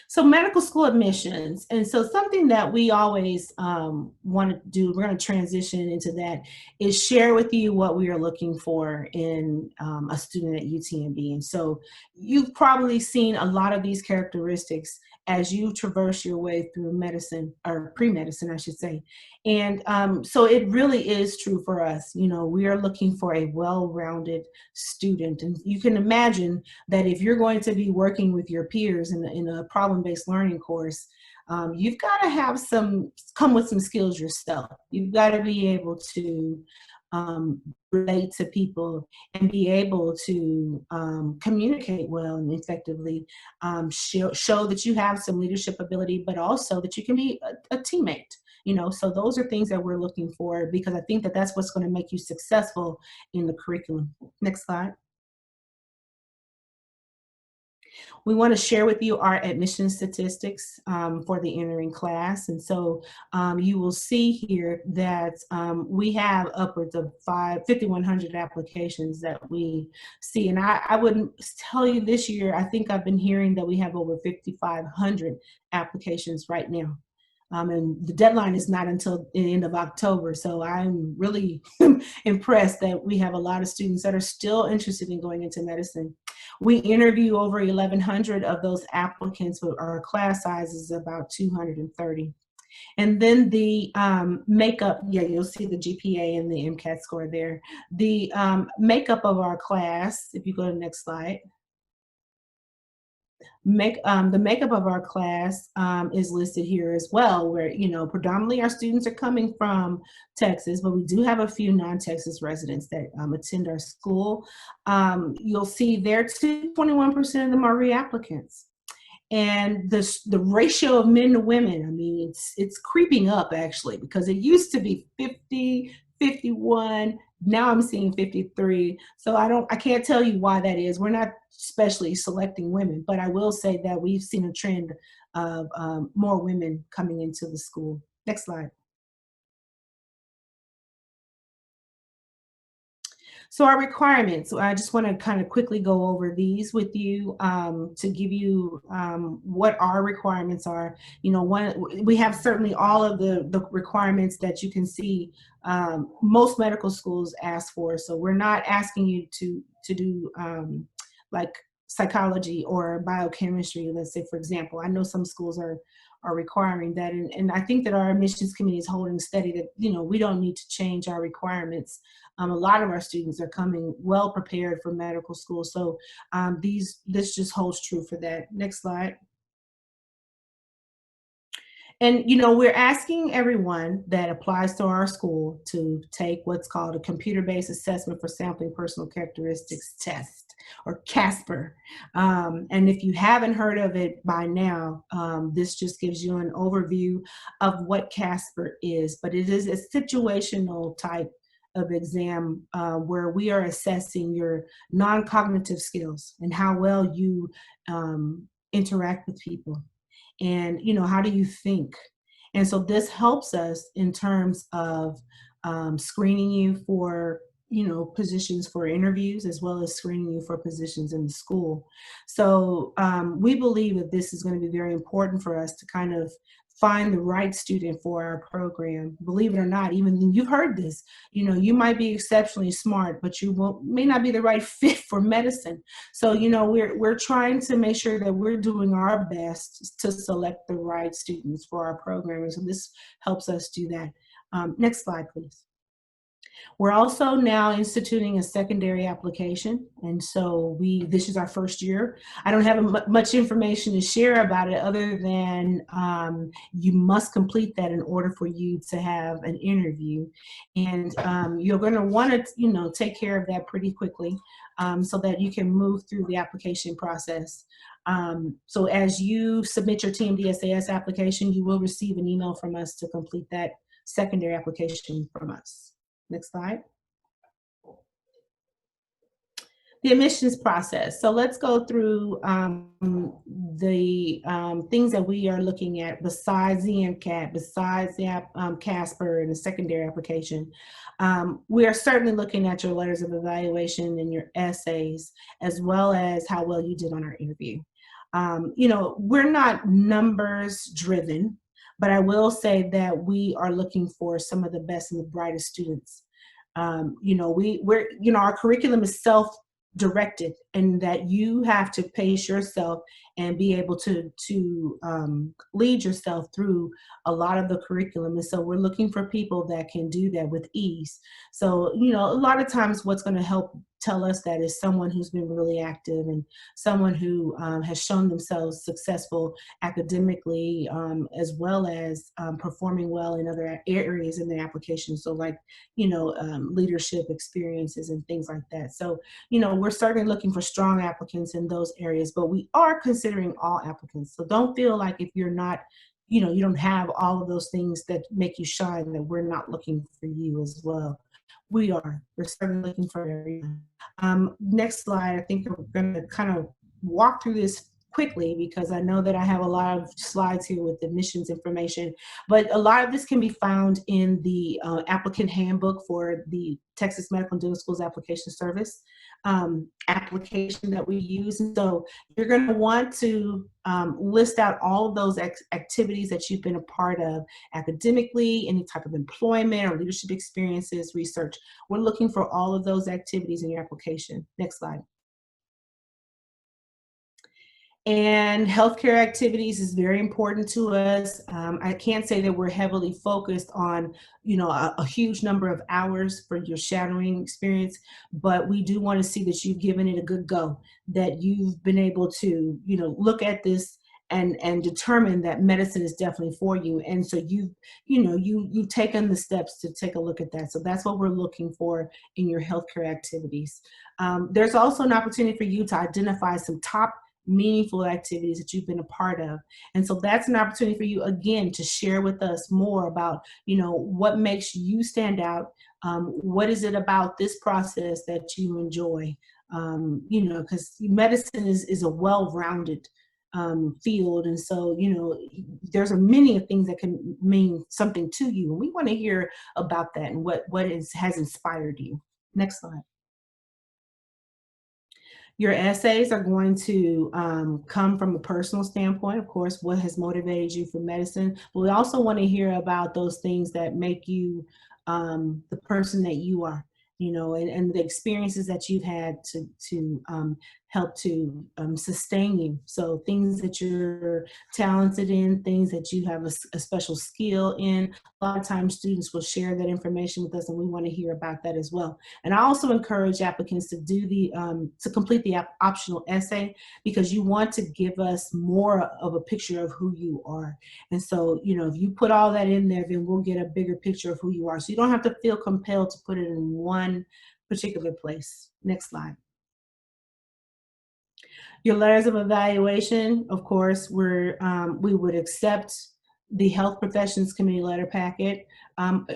So medical school admissions, and so something that we always want to do, we're going to transition into that, is share with you what we are looking for in a student at UTMB. And so you've probably seen a lot of these characteristics as you traverse your way through medicine, or pre-medicine, I should say. And so it really is true for us. We are looking for a well-rounded student. And you can imagine that if you're going to be working with your peers in a problem-based learning course, you've got to have come with some skills yourself. You've got to be able to relate to people and be able to communicate well and effectively, show that you have some leadership ability, but also that you can be a teammate. So those are things that we're looking for, because I think that that's what's going to make you successful in the curriculum. Next slide. We want to share with you our admission statistics for the entering class. And so you will see here that we have upwards of 5,100 applications that we see. And I would tell you this year, I think I've been hearing that we have over 5,500 applications right now. And the deadline is not until the end of October. So I'm really impressed that we have a lot of students that are still interested in going into medicine. We interview over 1,100 of those applicants, but our class size is about 230. And then the makeup, yeah, you'll see the GPA and the MCAT score there. The makeup of our class, if you go to the next slide. The makeup of our class is listed here as well, where, predominantly our students are coming from Texas, but we do have a few non-Texas residents that attend our school. You'll see there too, 21% of them are reapplicants. And the ratio of men to women, I mean, it's creeping up actually, because it used to be 50, 51, now I'm seeing 53. So I can't tell you why that is. We're not especially selecting women, but I will say that we've seen a trend of more women coming into the school. Next slide. So our requirements, I just want to kind of quickly go over these with you to give you what our requirements are. We have certainly all of the requirements that you can see most medical schools ask for. So we're not asking you to do like psychology or biochemistry, let's say, for example. I know some schools are requiring that, and I think that our admissions committee is holding steady that we don't need to change our requirements. A lot of our students are coming well prepared for medical school, so this just holds true for that. Next slide. And we're asking everyone that applies to our school to take what's called a computer-based assessment for sampling personal characteristics test, or CASPER. And if you haven't heard of it by now, this just gives you an overview of what CASPER is. But it is a situational type of exam where we are assessing your non-cognitive skills and how well you interact with people. And how do you think? And so this helps us in terms of screening you for positions for interviews, as well as screening you for positions in the school. So we believe that this is going to be very important for us to kind of find the right student for our program. Believe it or not, even you've heard this, you might be exceptionally smart, but you may not be the right fit for medicine. So, we're trying to make sure that we're doing our best to select the right students for our program. And so this helps us do that. Next slide, please. We're also now instituting a secondary application, and so this is our first year. I don't have much information to share about it other than you must complete that in order for you to have an interview, and you're going to want to take care of that pretty quickly so that you can move through the application process. So as you submit your TMDSAS application, you will receive an email from us to complete that secondary application from us. Next slide. The admissions process. So let's go through the things that we are looking at besides the MCAT, besides the CASPER and the secondary application. We are certainly looking at your letters of evaluation and your essays, as well as how well you did on our interview. We're not numbers driven, but I will say that we are looking for some of the best and the brightest students. Our curriculum is self-directed, and that you have to pace yourself and be able to lead yourself through a lot of the curriculum. And so we're looking for people that can do that with ease. So, a lot of times what's going to help tell us that is someone who's been really active and someone who has shown themselves successful academically, as well as performing well in other areas in their application. So like, leadership experiences and things like that. So, we're certainly looking for strong applicants in those areas, but we are considering all applicants. So don't feel like if you're not, you don't have all of those things that make you shine, that we're not looking for you as well. We're certainly looking for everyone. Next slide. I think we're going to kind of walk through this quickly because I know that I have a lot of slides here with admissions information, but a lot of this can be found in the applicant handbook for the Texas Medical and Dental Schools Application Service application that we use. And so you're going to want to list out all of those activities that you've been a part of academically, any type of employment or leadership experiences, research. We're looking for all of those activities in your application. Next slide. And healthcare activities is very important to us. I can't say that we're heavily focused on, a huge number of hours for your shadowing experience, but we do want to see that you've given it a good go, that you've been able to, look at this and determine that medicine is definitely for you. And so you've taken the steps to take a look at that. So that's what we're looking for in your healthcare activities. There's also an opportunity for you to identify some top meaningful activities that you've been a part of. And so that's an opportunity for you, again, to share with us more about, what makes you stand out. What is it about this process that you enjoy? Because medicine is a well-rounded field. And so, there's many things that can mean something to you. And we want to hear about that and what has inspired you. Next slide. Your essays are going to come from a personal standpoint, of course, what has motivated you for medicine. But we also want to hear about those things that make you the person that you are, and the experiences that you've had to help to sustain you. So things that you're talented in, things that you have a special skill in. A lot of times students will share that information with us, and we want to hear about that as well. And I also encourage applicants to do to complete the optional essay, because you want to give us more of a picture of who you are. And so, if you put all that in there, then we'll get a bigger picture of who you are. So you don't have to feel compelled to put it in one particular place. Next slide. Your letters of evaluation, of course, we would accept the Health Professions Committee letter packet,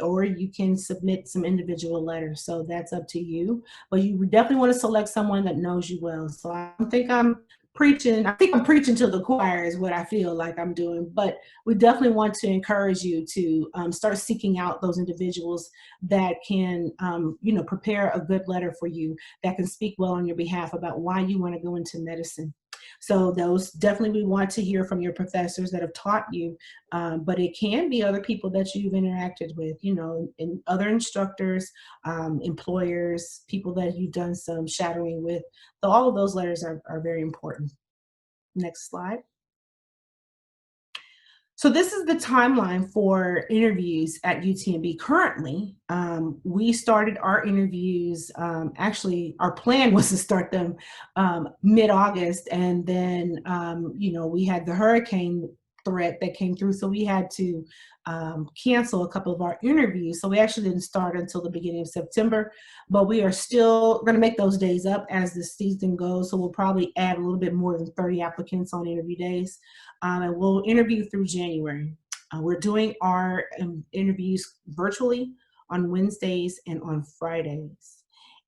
or you can submit some individual letters. So that's up to you. But you definitely want to select someone that knows you well. So I think I'm preaching to the choir is what I feel like I'm doing. But we definitely want to encourage you to start seeking out those individuals that can, prepare a good letter for you, that can speak well on your behalf about why you want to go into medicine. So those definitely we want to hear from your professors that have taught you, but it can be other people that you've interacted with, and other instructors, employers, people that you've done some shadowing with. So all of those letters are very important. Next slide. So this is the timeline for interviews at UTMB. Currently, we started our interviews, actually our plan was to start them mid-August, and then, we had the hurricane threat that came through, so we had to cancel a couple of our interviews. So we actually didn't start until the beginning of September, but we are still going to make those days up as the season goes. So we'll probably add a little bit more than 30 applicants on interview days, and we'll interview through January. We're doing our interviews virtually on Wednesdays and on Fridays.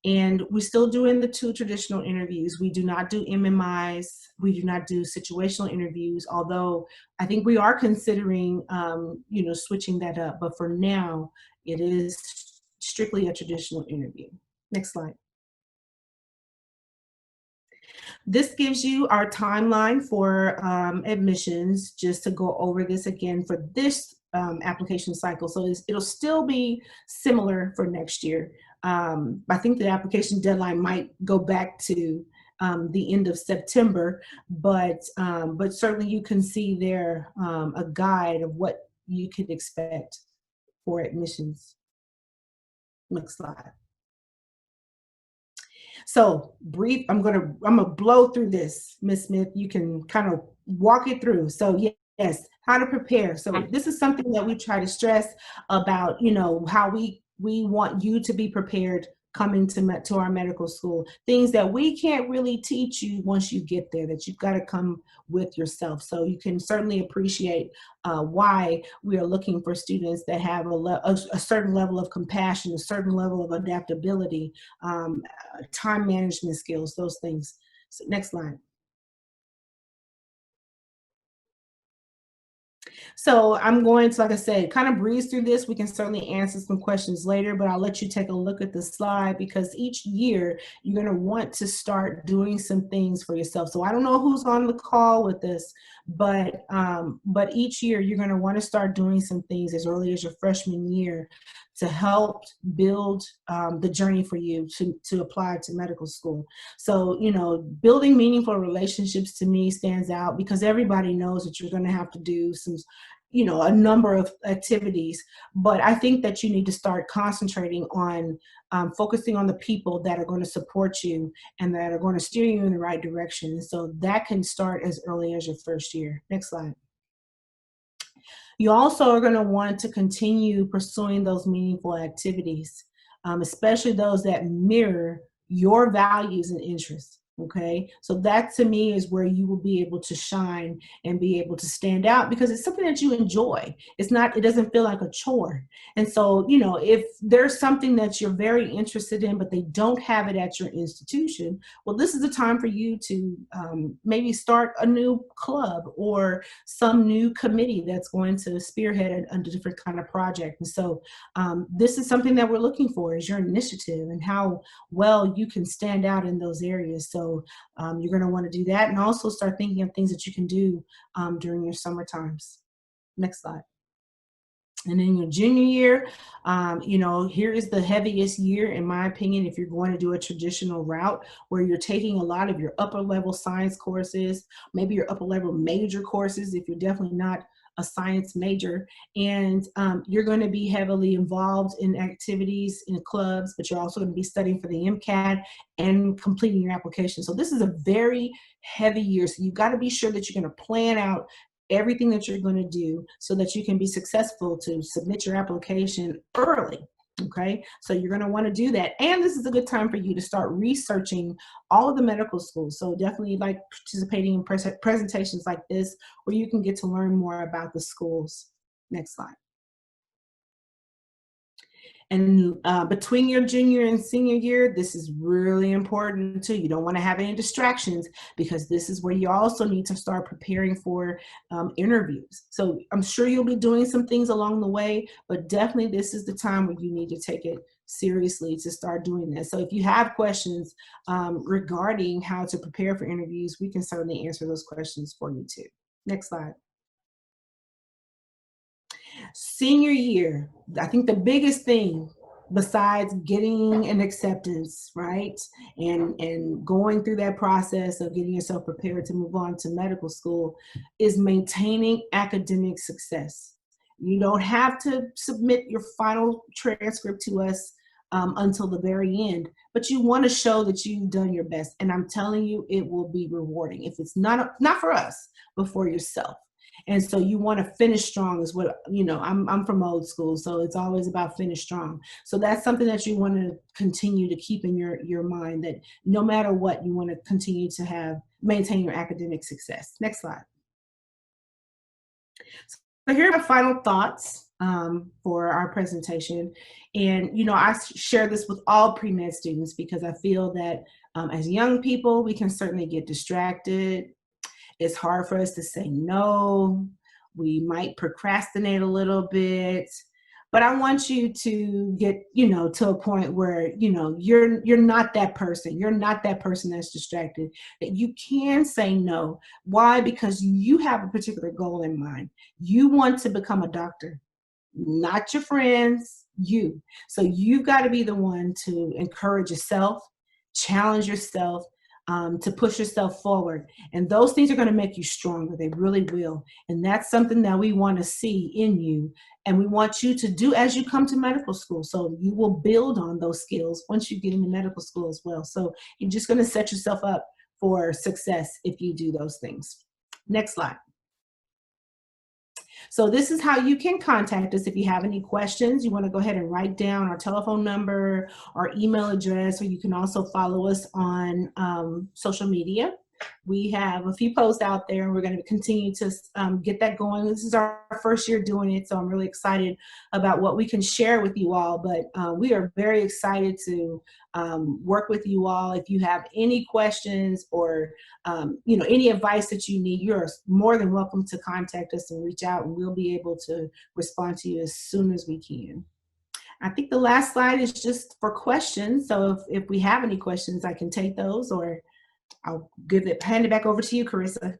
And we're still doing the 2 traditional interviews. We do not do MMIs. We do not do situational interviews, although I think we are considering, switching that up. But for now, it is strictly a traditional interview. Next slide. This gives you our timeline for admissions, just to go over this again for this application cycle. So it'll still be similar for next year. I think the application deadline might go back to the end of September, but certainly you can see there a guide of what you could expect for admissions. Next slide. So brief, I'm gonna blow through this, Ms. Smith. You can kind of walk it through. So yes, how to prepare. So this is something that we try to stress about, you know, how we want you to be prepared coming to our medical school. Things that we can't really teach you once you get there, that you've got to come with yourself. So you can certainly appreciate why we are looking for students that have a certain level of compassion, a certain level of adaptability, time management skills, those things. So next slide. So I'm going to, like I said, kind of breeze through this. We can certainly answer some questions later, but I'll let you take a look at the slide, because each year you're going to want to start doing some things for yourself. So I don't know who's on the call with this, but each year you're going to want to start doing some things as early as your freshman year to help build the journey for you to apply to medical school. So, you know, building meaningful relationships to me stands out, because everybody knows that you're going to have to do some, you know, a number of activities. But I think that you need to start concentrating on focusing on the people that are going to support you and that are going to steer you in the right direction. And so that can start as early as your first year. Next slide. You also are going to want to continue pursuing those meaningful activities, especially those that mirror your values and interests. Okay, so that to me is where you will be able to shine and be able to stand out, because it's something that you enjoy. It doesn't feel like a chore. And so, you know, if there's something that you're very interested in, but they don't have it at your institution, well, this is the time for you to maybe start a new club or some new committee that's going to spearhead a different kind of project. And so this is something that we're looking for, is your initiative and how well you can stand out in those areas. So you're going to want to do that, and also start thinking of things that you can do during your summer times. Next slide. And in your junior year, you know, here is the heaviest year, in my opinion, if you're going to do a traditional route where you're taking a lot of your upper level science courses, maybe your upper level major courses, if you're definitely not a science major, and you're going to be heavily involved in activities in clubs, but you're also going to be studying for the MCAT and completing your application. So this is a very heavy year. So you've got to be sure that you're going to plan out everything that you're going to do so that you can be successful to submit your application early. Okay, so you're going to want to do that. And this is a good time for you to start researching all of the medical schools. So definitely like participating in presentations like this, where you can get to learn more about the schools. Next slide. And between your junior and senior year, this is really important too. You don't want to have any distractions, because this is where you also need to start preparing for interviews. So I'm sure you'll be doing some things along the way, but definitely this is the time where you need to take it seriously to start doing this. So if you have questions regarding how to prepare for interviews, we can certainly answer those questions for you too. Next slide. Senior year, I think the biggest thing besides getting an acceptance, right, and going through that process of getting yourself prepared to move on to medical school, is maintaining academic success. You don't have to submit your final transcript to us until the very end, but you want to show that you've done your best. And I'm telling you, it will be rewarding. If it's not for us, but for yourself. And so you want to finish strong is what, you know, I'm from old school, so it's always about finish strong. So that's something that you want to continue to keep in your mind, that no matter what, you want to continue to maintain your academic success. Next slide. So here are my final thoughts for our presentation. And, you know, I share this with all pre-med students, because I feel that as young people, we can certainly get distracted. It's hard for us to say no. We might procrastinate a little bit, but I want you to get, you know, to a point where, you know, you're not that person. You're not that person that's distracted, that you can say no. Why? Because you have a particular goal in mind. You want to become a doctor, not your friends, you. So you've got to be the one to encourage yourself, challenge yourself, to push yourself forward. And those things are going to make you stronger. They really will. And that's something that we want to see in you. And we want you to do as you come to medical school. So you will build on those skills once you get into medical school as well. So you're just going to set yourself up for success if you do those things. Next slide. So this is how you can contact us if you have any questions. You want to go ahead and write down our telephone number, our email address, or you can also follow us on social media. We have a few posts out there, and we're going to continue to get that going. This is our first year doing it, so I'm really excited about what we can share with you all. But we are very excited to work with you all. If you have any questions or any advice that you need, you're more than welcome to contact us and reach out, and we'll be able to respond to you as soon as we can. I think the last slide is just for questions. So if we have any questions, I can take those, or I'll hand it back over to you, Carissa.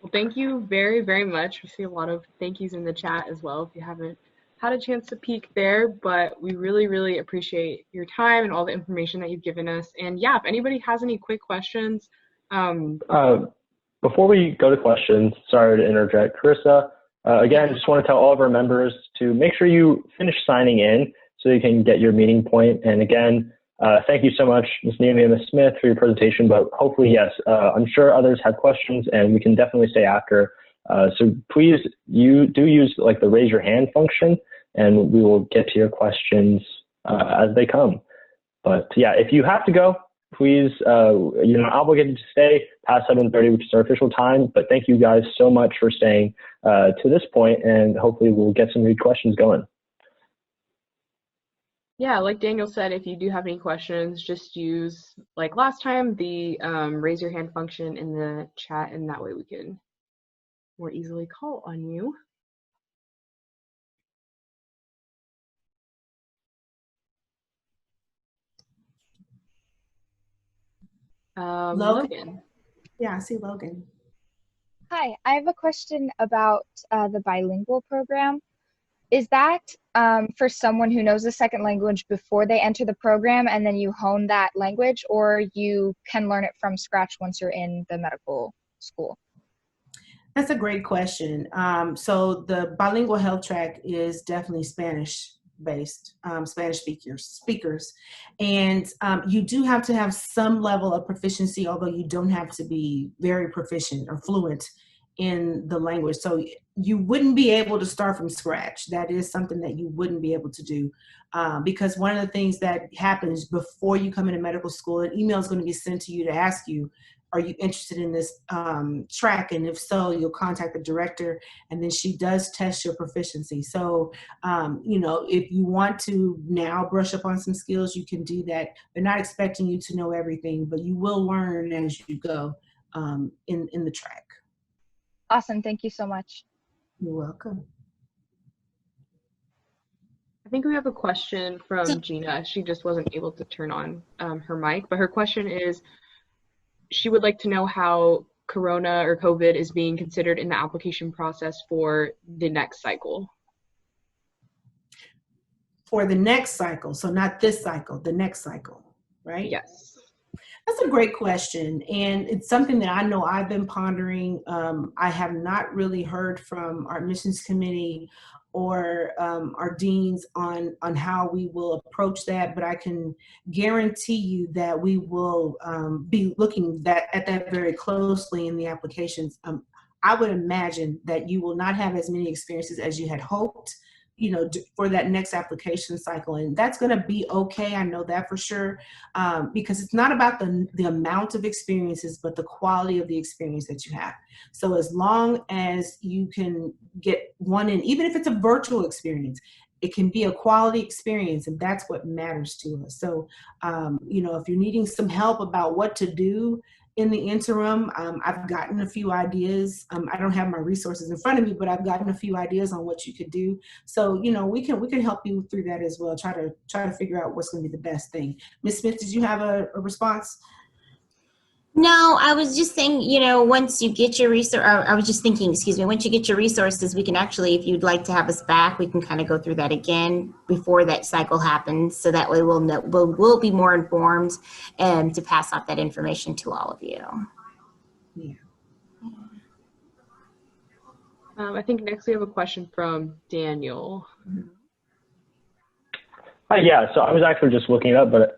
Well, thank you very, very much. We see a lot of thank yous in the chat as well if you haven't had a chance to peek there, but we really, really appreciate your time and all the information that you've given us. And yeah, if anybody has any quick questions. Before we go to questions, sorry to interject, Carissa, again, just want to tell all of our members to make sure you finish signing in so you can get your meeting point. And again, thank you so much, Ms. Neely and Ms. Smith, for your presentation, but hopefully, yes, I'm sure others have questions and we can definitely stay after. So please, you do use like the raise your hand function and we will get to your questions as they come. But yeah, if you have to go, please, you're not obligated to stay past 7:30, which is our official time, but thank you guys so much for staying to this point, and hopefully we'll get some good questions going. Yeah, like Daniel said, if you do have any questions, just use, like last time, the raise your hand function in the chat, and that way we can more easily call on you. Logan. Yeah, I see Logan. Hi, I have a question about the bilingual program. Is that for someone who knows a second language before they enter the program and then you hone that language, or you can learn it from scratch once you're in the medical school? That's a great question. So the bilingual health track is definitely Spanish-based, Spanish speakers. And you do have to have some level of proficiency, although you don't have to be very proficient or fluent in the language. So you wouldn't be able to start from scratch. That is something that you wouldn't be able to do because one of the things that happens before you come into medical school, an email is going to be sent to you to ask you, are you interested in this track? And if so, you'll contact the director, and then she does test your proficiency. So, if you want to now brush up on some skills, you can do that. They're not expecting you to know everything, but you will learn as you go in the track. Awesome. Thank you so much. You're welcome. I think we have a question from Gina. She just wasn't able to turn on her mic, but her question is, she would like to know how Corona or COVID is being considered in the application process for the next cycle. For the next cycle, so not this cycle, the next cycle, right? Yes. That's a great question, and it's something that I know I've been pondering. I have not really heard from our admissions committee or our deans on how we will approach that, but I can guarantee you that we will be looking at that very closely in the applications. I would imagine that you will not have as many experiences as you had hoped, for that next application cycle. And that's going to be okay. I know that for sure, because it's not about the amount of experiences, but the quality of the experience that you have. So as long as you can get one in, even if it's a virtual experience, it can be a quality experience, and that's what matters to us. So, if you're needing some help about what to do in the interim, I've gotten a few ideas. I don't have my resources in front of me, but I've gotten a few ideas on what you could do. So, we can help you through that as well. Try to figure out what's going to be the best thing. Ms. Smith, did you have a response? No, I was just saying, once you get your resource, I was just thinking, excuse me, once you get your resources, we can actually, if you'd like to have us back, we can kind of go through that again before that cycle happens. So that way we'll know, we'll be more informed and to pass out that information to all of you. Yeah. I think next we have a question from Daniel. Yeah, so I was actually just looking it up, but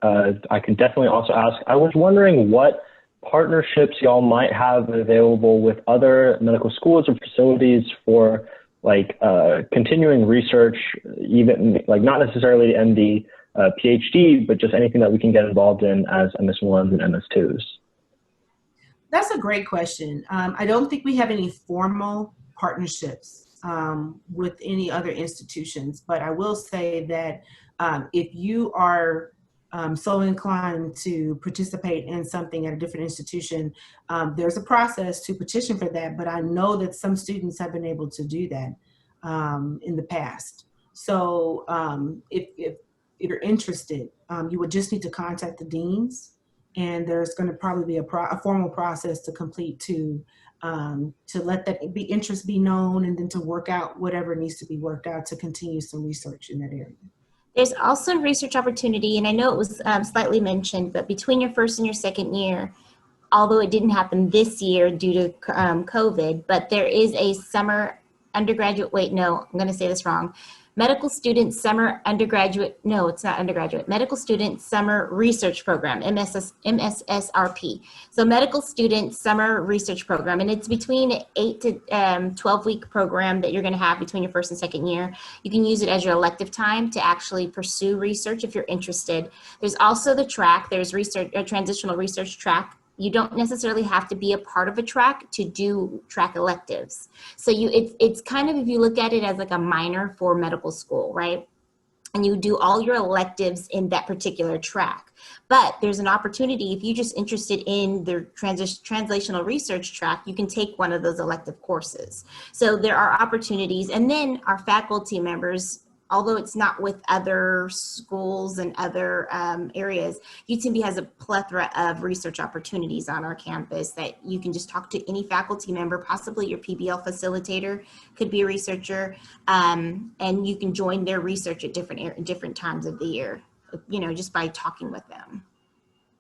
I can definitely also ask. I was wondering what partnerships y'all might have available with other medical schools or facilities for like continuing research, even like not necessarily MD, PhD, but just anything that we can get involved in as MS1s and MS2s. That's a great question. I don't think we have any formal partnerships with any other institutions, but I will say that if you are so inclined to participate in something at a different institution, there's a process to petition for that, but I know that some students have been able to do that in the past. So if you're interested, you would just need to contact the deans, and there's going to probably be a formal process to complete to let that interest be known, and then to work out whatever needs to be worked out to continue some research in that area. There's also a research opportunity, and I know it was slightly mentioned, but between your first and your second year, although it didn't happen this year due to COVID, but there is a summer undergraduate, wait, no, I'm going to say this wrong. Medical student summer undergraduate, no, it's not undergraduate, medical student summer research program, MSSRP. So medical student summer research program, and it's between an 8 to 12-week program that you're going to have between your first and second year. You can use it as your elective time to actually pursue research if you're interested. There's also the track, there's research, a transitional research track. You don't necessarily have to be a part of a track to do track electives. So it's kind of, if you look at it as like a minor for medical school, right? And you do all your electives in that particular track. But there's an opportunity, if you're just interested in the translational research track, you can take one of those elective courses. So there are opportunities. And then our faculty members, although it's not with other schools and other areas, UTMB has a plethora of research opportunities on our campus that you can just talk to any faculty member, possibly your PBL facilitator could be a researcher, and you can join their research at different times of the year, just by talking with them.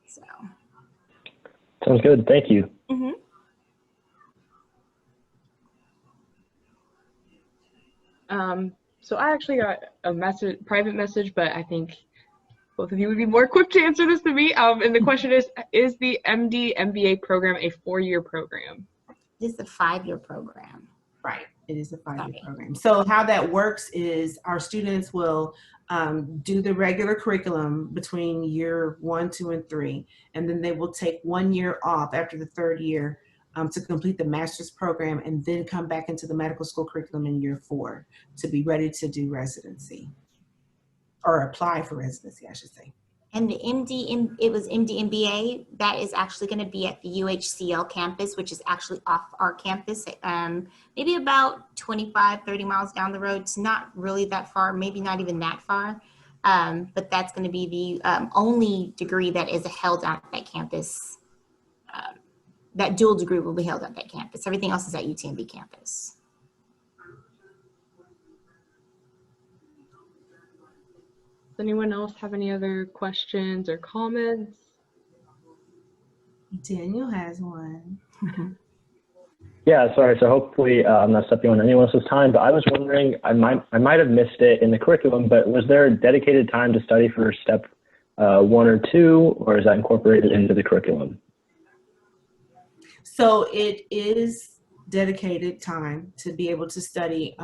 So. Sounds good, thank you. Mm-hmm. So I actually got a private message, but I think both of you would be more equipped to answer this than me. And the question is the MD MBA program a 4-year program? It's a 5-year program. Right, it is a 5-year program. So how that works is our students will do the regular curriculum between year 1, 2, and 3, and then they will take 1 year off after the 3rd year to complete the master's program, and then come back into the medical school curriculum in year 4 to be ready to do residency, or apply for residency, I should say. And the it was MD MBA, that is actually going to be at the UHCL campus, which is actually off our campus, maybe about 25, 30 miles down the road. It's not really that far, maybe not even that far. But that's going to be the only degree that is held at that campus. That dual degree will be held at that campus. Everything else is at UTMB campus. Does anyone else have any other questions or comments? Daniel has one. Yeah, sorry. So hopefully I'm not stepping on anyone else's time, but I was wondering, I might have missed it in the curriculum, but was there a dedicated time to study for step 1 or 2, or is that incorporated into the curriculum? So it is dedicated time to be able to study.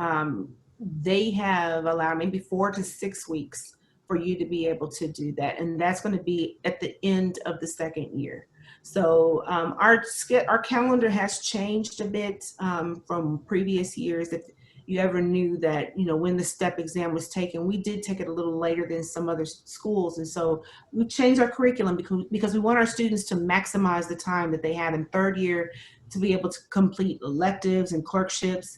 They have allowed maybe 4 to 6 weeks for you to be able to do that. And that's going to be at the end of the 2nd year. So our calendar has changed a bit from previous years. If you ever knew that, when the STEP exam was taken, we did take it a little later than some other schools. And so we changed our curriculum because we want our students to maximize the time that they have in 3rd year to be able to complete electives and clerkships,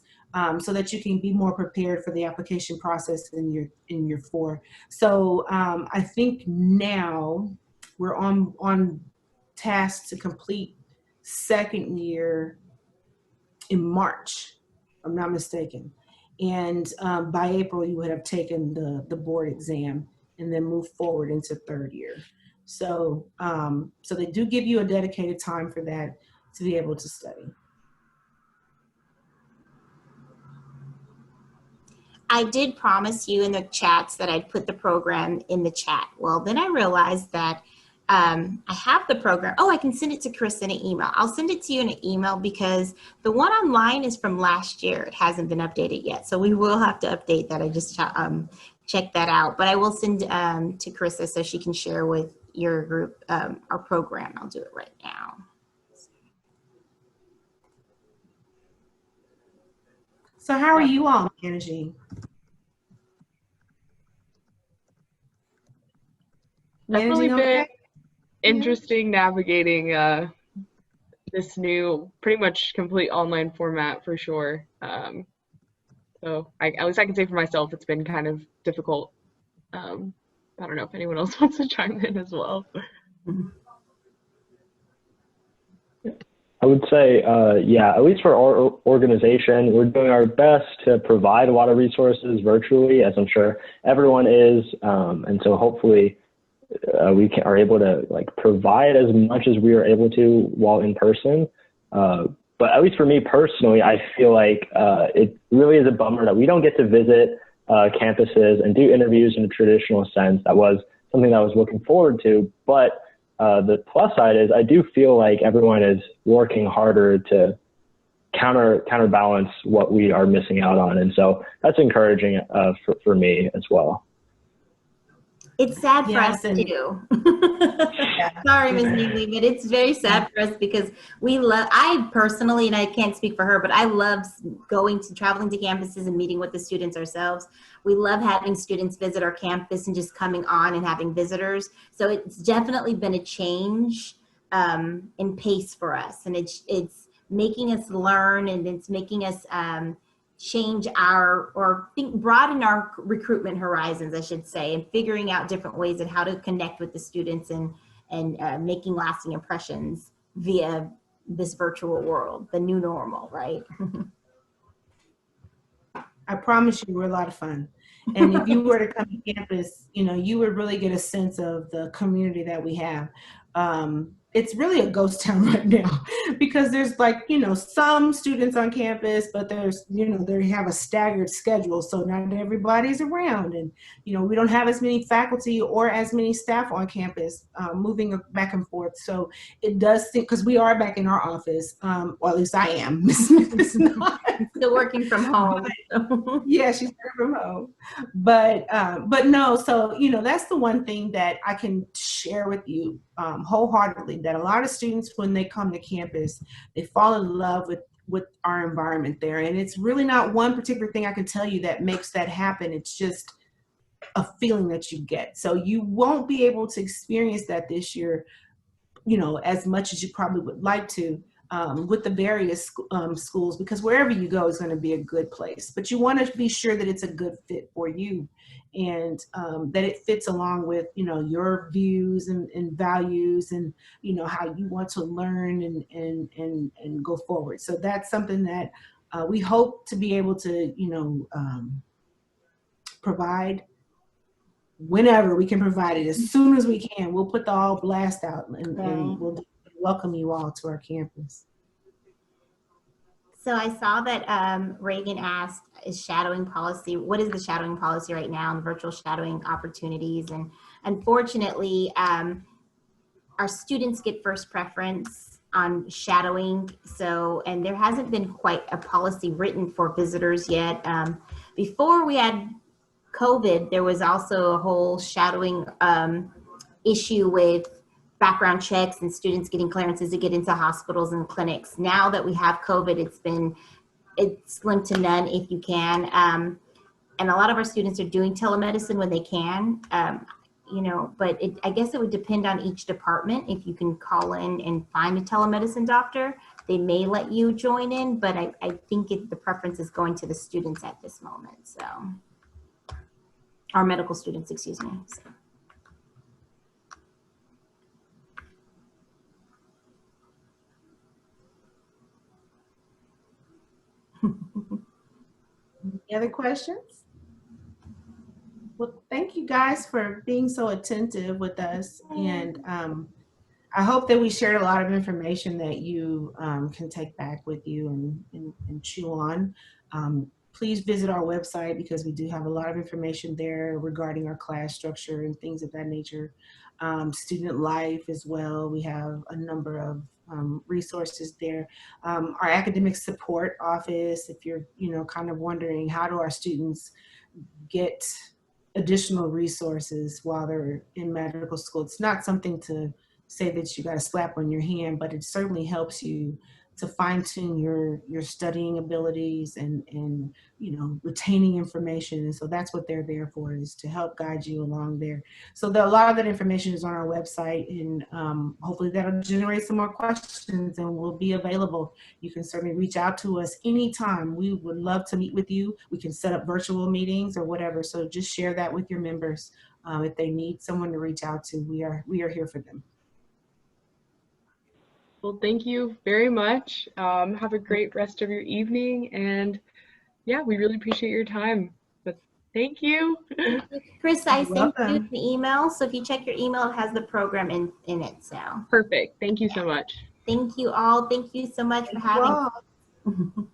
so that you can be more prepared for the application process in year 4. So I think now we're on task to complete second year in March, if I'm not mistaken. And by April, you would have taken the board exam and then move forward into third year. So, so they do give you a dedicated time for that to be able to study. I did promise you in the chats that I'd put the program in the chat. Well, then I realized that I have the program. Oh, I can send it to Chris in an email. I'll send it to you in an email because the one online is from last year. It hasn't been updated yet. So we will have to update that. I just checked that out. But I will send to Krista so she can share with your group our program. I'll do it right now. So how are you all managing? Definitely Managing been okay? interesting navigating this new, pretty much complete online format for sure. So at least I can say for myself, it's been kind of difficult. I don't know if anyone else wants to chime in as well. I would say, yeah, at least for our organization, we're doing our best to provide a lot of resources virtually, as I'm sure everyone is. And so hopefully we are able to like provide as much as we are able to while in person. But at least for me personally, I feel like it really is a bummer that we don't get to visit campuses and do interviews in a traditional sense. That was something that I was looking forward to. But the plus side is I do feel like everyone is working harder to counterbalance what we are missing out on. And so that's encouraging for me as well. It's sad for Yes, us too. Sorry, Ms. Neely, but it's very sad for us because I personally, and I can't speak for her, but I love traveling to campuses and meeting with the students ourselves. We love having students visit our campus and just coming on and having visitors. So it's definitely been a change in pace for us. And it's making us learn, and it's making us change broaden our recruitment horizons, I should say, and figuring out different ways of how to connect with the students and making lasting impressions via this virtual world, the new normal, right? I promise you, we're a lot of fun. And if you were to come to campus, you would really get a sense of the community that we have. It's really a ghost town right now because there's some students on campus, but there's, they have a staggered schedule. So not everybody's around, and, we don't have as many faculty or as many staff on campus moving back and forth. So it does seem, because we are back in our office, or at least I am. Ms. Smith is not. Still working from home. Yeah, she's working from home. But no, so, that's the one thing that I can share with you wholeheartedly, that a lot of students, when they come to campus, they fall in love with our environment there. And it's really not one particular thing I can tell you that makes that happen. It's just a feeling that you get. So you won't be able to experience that this year, as much as you probably would like to, with the various schools, because wherever you go is going to be a good place. But you want to be sure that it's a good fit for you, and that it fits along with, your views and values, and, how you want to learn and go forward. So that's something that we hope to be able to, provide whenever we can provide it. As soon as we can, we'll put the all blast out, and we'll welcome you all to our campus. So I saw that Reagan asked, is shadowing policy, what is the shadowing policy right now and virtual shadowing opportunities? And unfortunately, our students get first preference on shadowing. So, and there hasn't been quite a policy written for visitors yet. Before we had COVID, there was also a whole shadowing issue with background checks and students getting clearances to get into hospitals and clinics. Now that we have COVID, it's slim to none if you can. And a lot of our students are doing telemedicine when they can, but I guess it would depend on each department. If you can call in and find a telemedicine doctor, they may let you join in, but I think the preference is going to the students at this moment. So, our medical students, excuse me. So. Any other questions? Well, thank you guys for being so attentive with us. And I hope that we shared a lot of information that you can take back with you and chew on. Please visit our website because we do have a lot of information there regarding our class structure and things of that nature. Student life as well. We have a number of resources there. Our academic support office, if you're kind of wondering how do our students get additional resources while they're in medical school. It's not something to say that you got a slap on your hand, but it certainly helps you to fine tune your studying abilities and retaining information. And so that's what they're there for, is to help guide you along there. So a lot of that information is on our website, and hopefully that'll generate some more questions and we'll be available. You can certainly reach out to us anytime. We would love to meet with you. We can set up virtual meetings or whatever. So just share that with your members. If they need someone to reach out to, we are here for them. Well, thank you very much. Have a great rest of your evening. And yeah, we really appreciate your time. But thank you. Chris, I sent you the email. So if you check your email, it has the program in it. So perfect. Thank you so much. Thank you all. Thank you so much for having.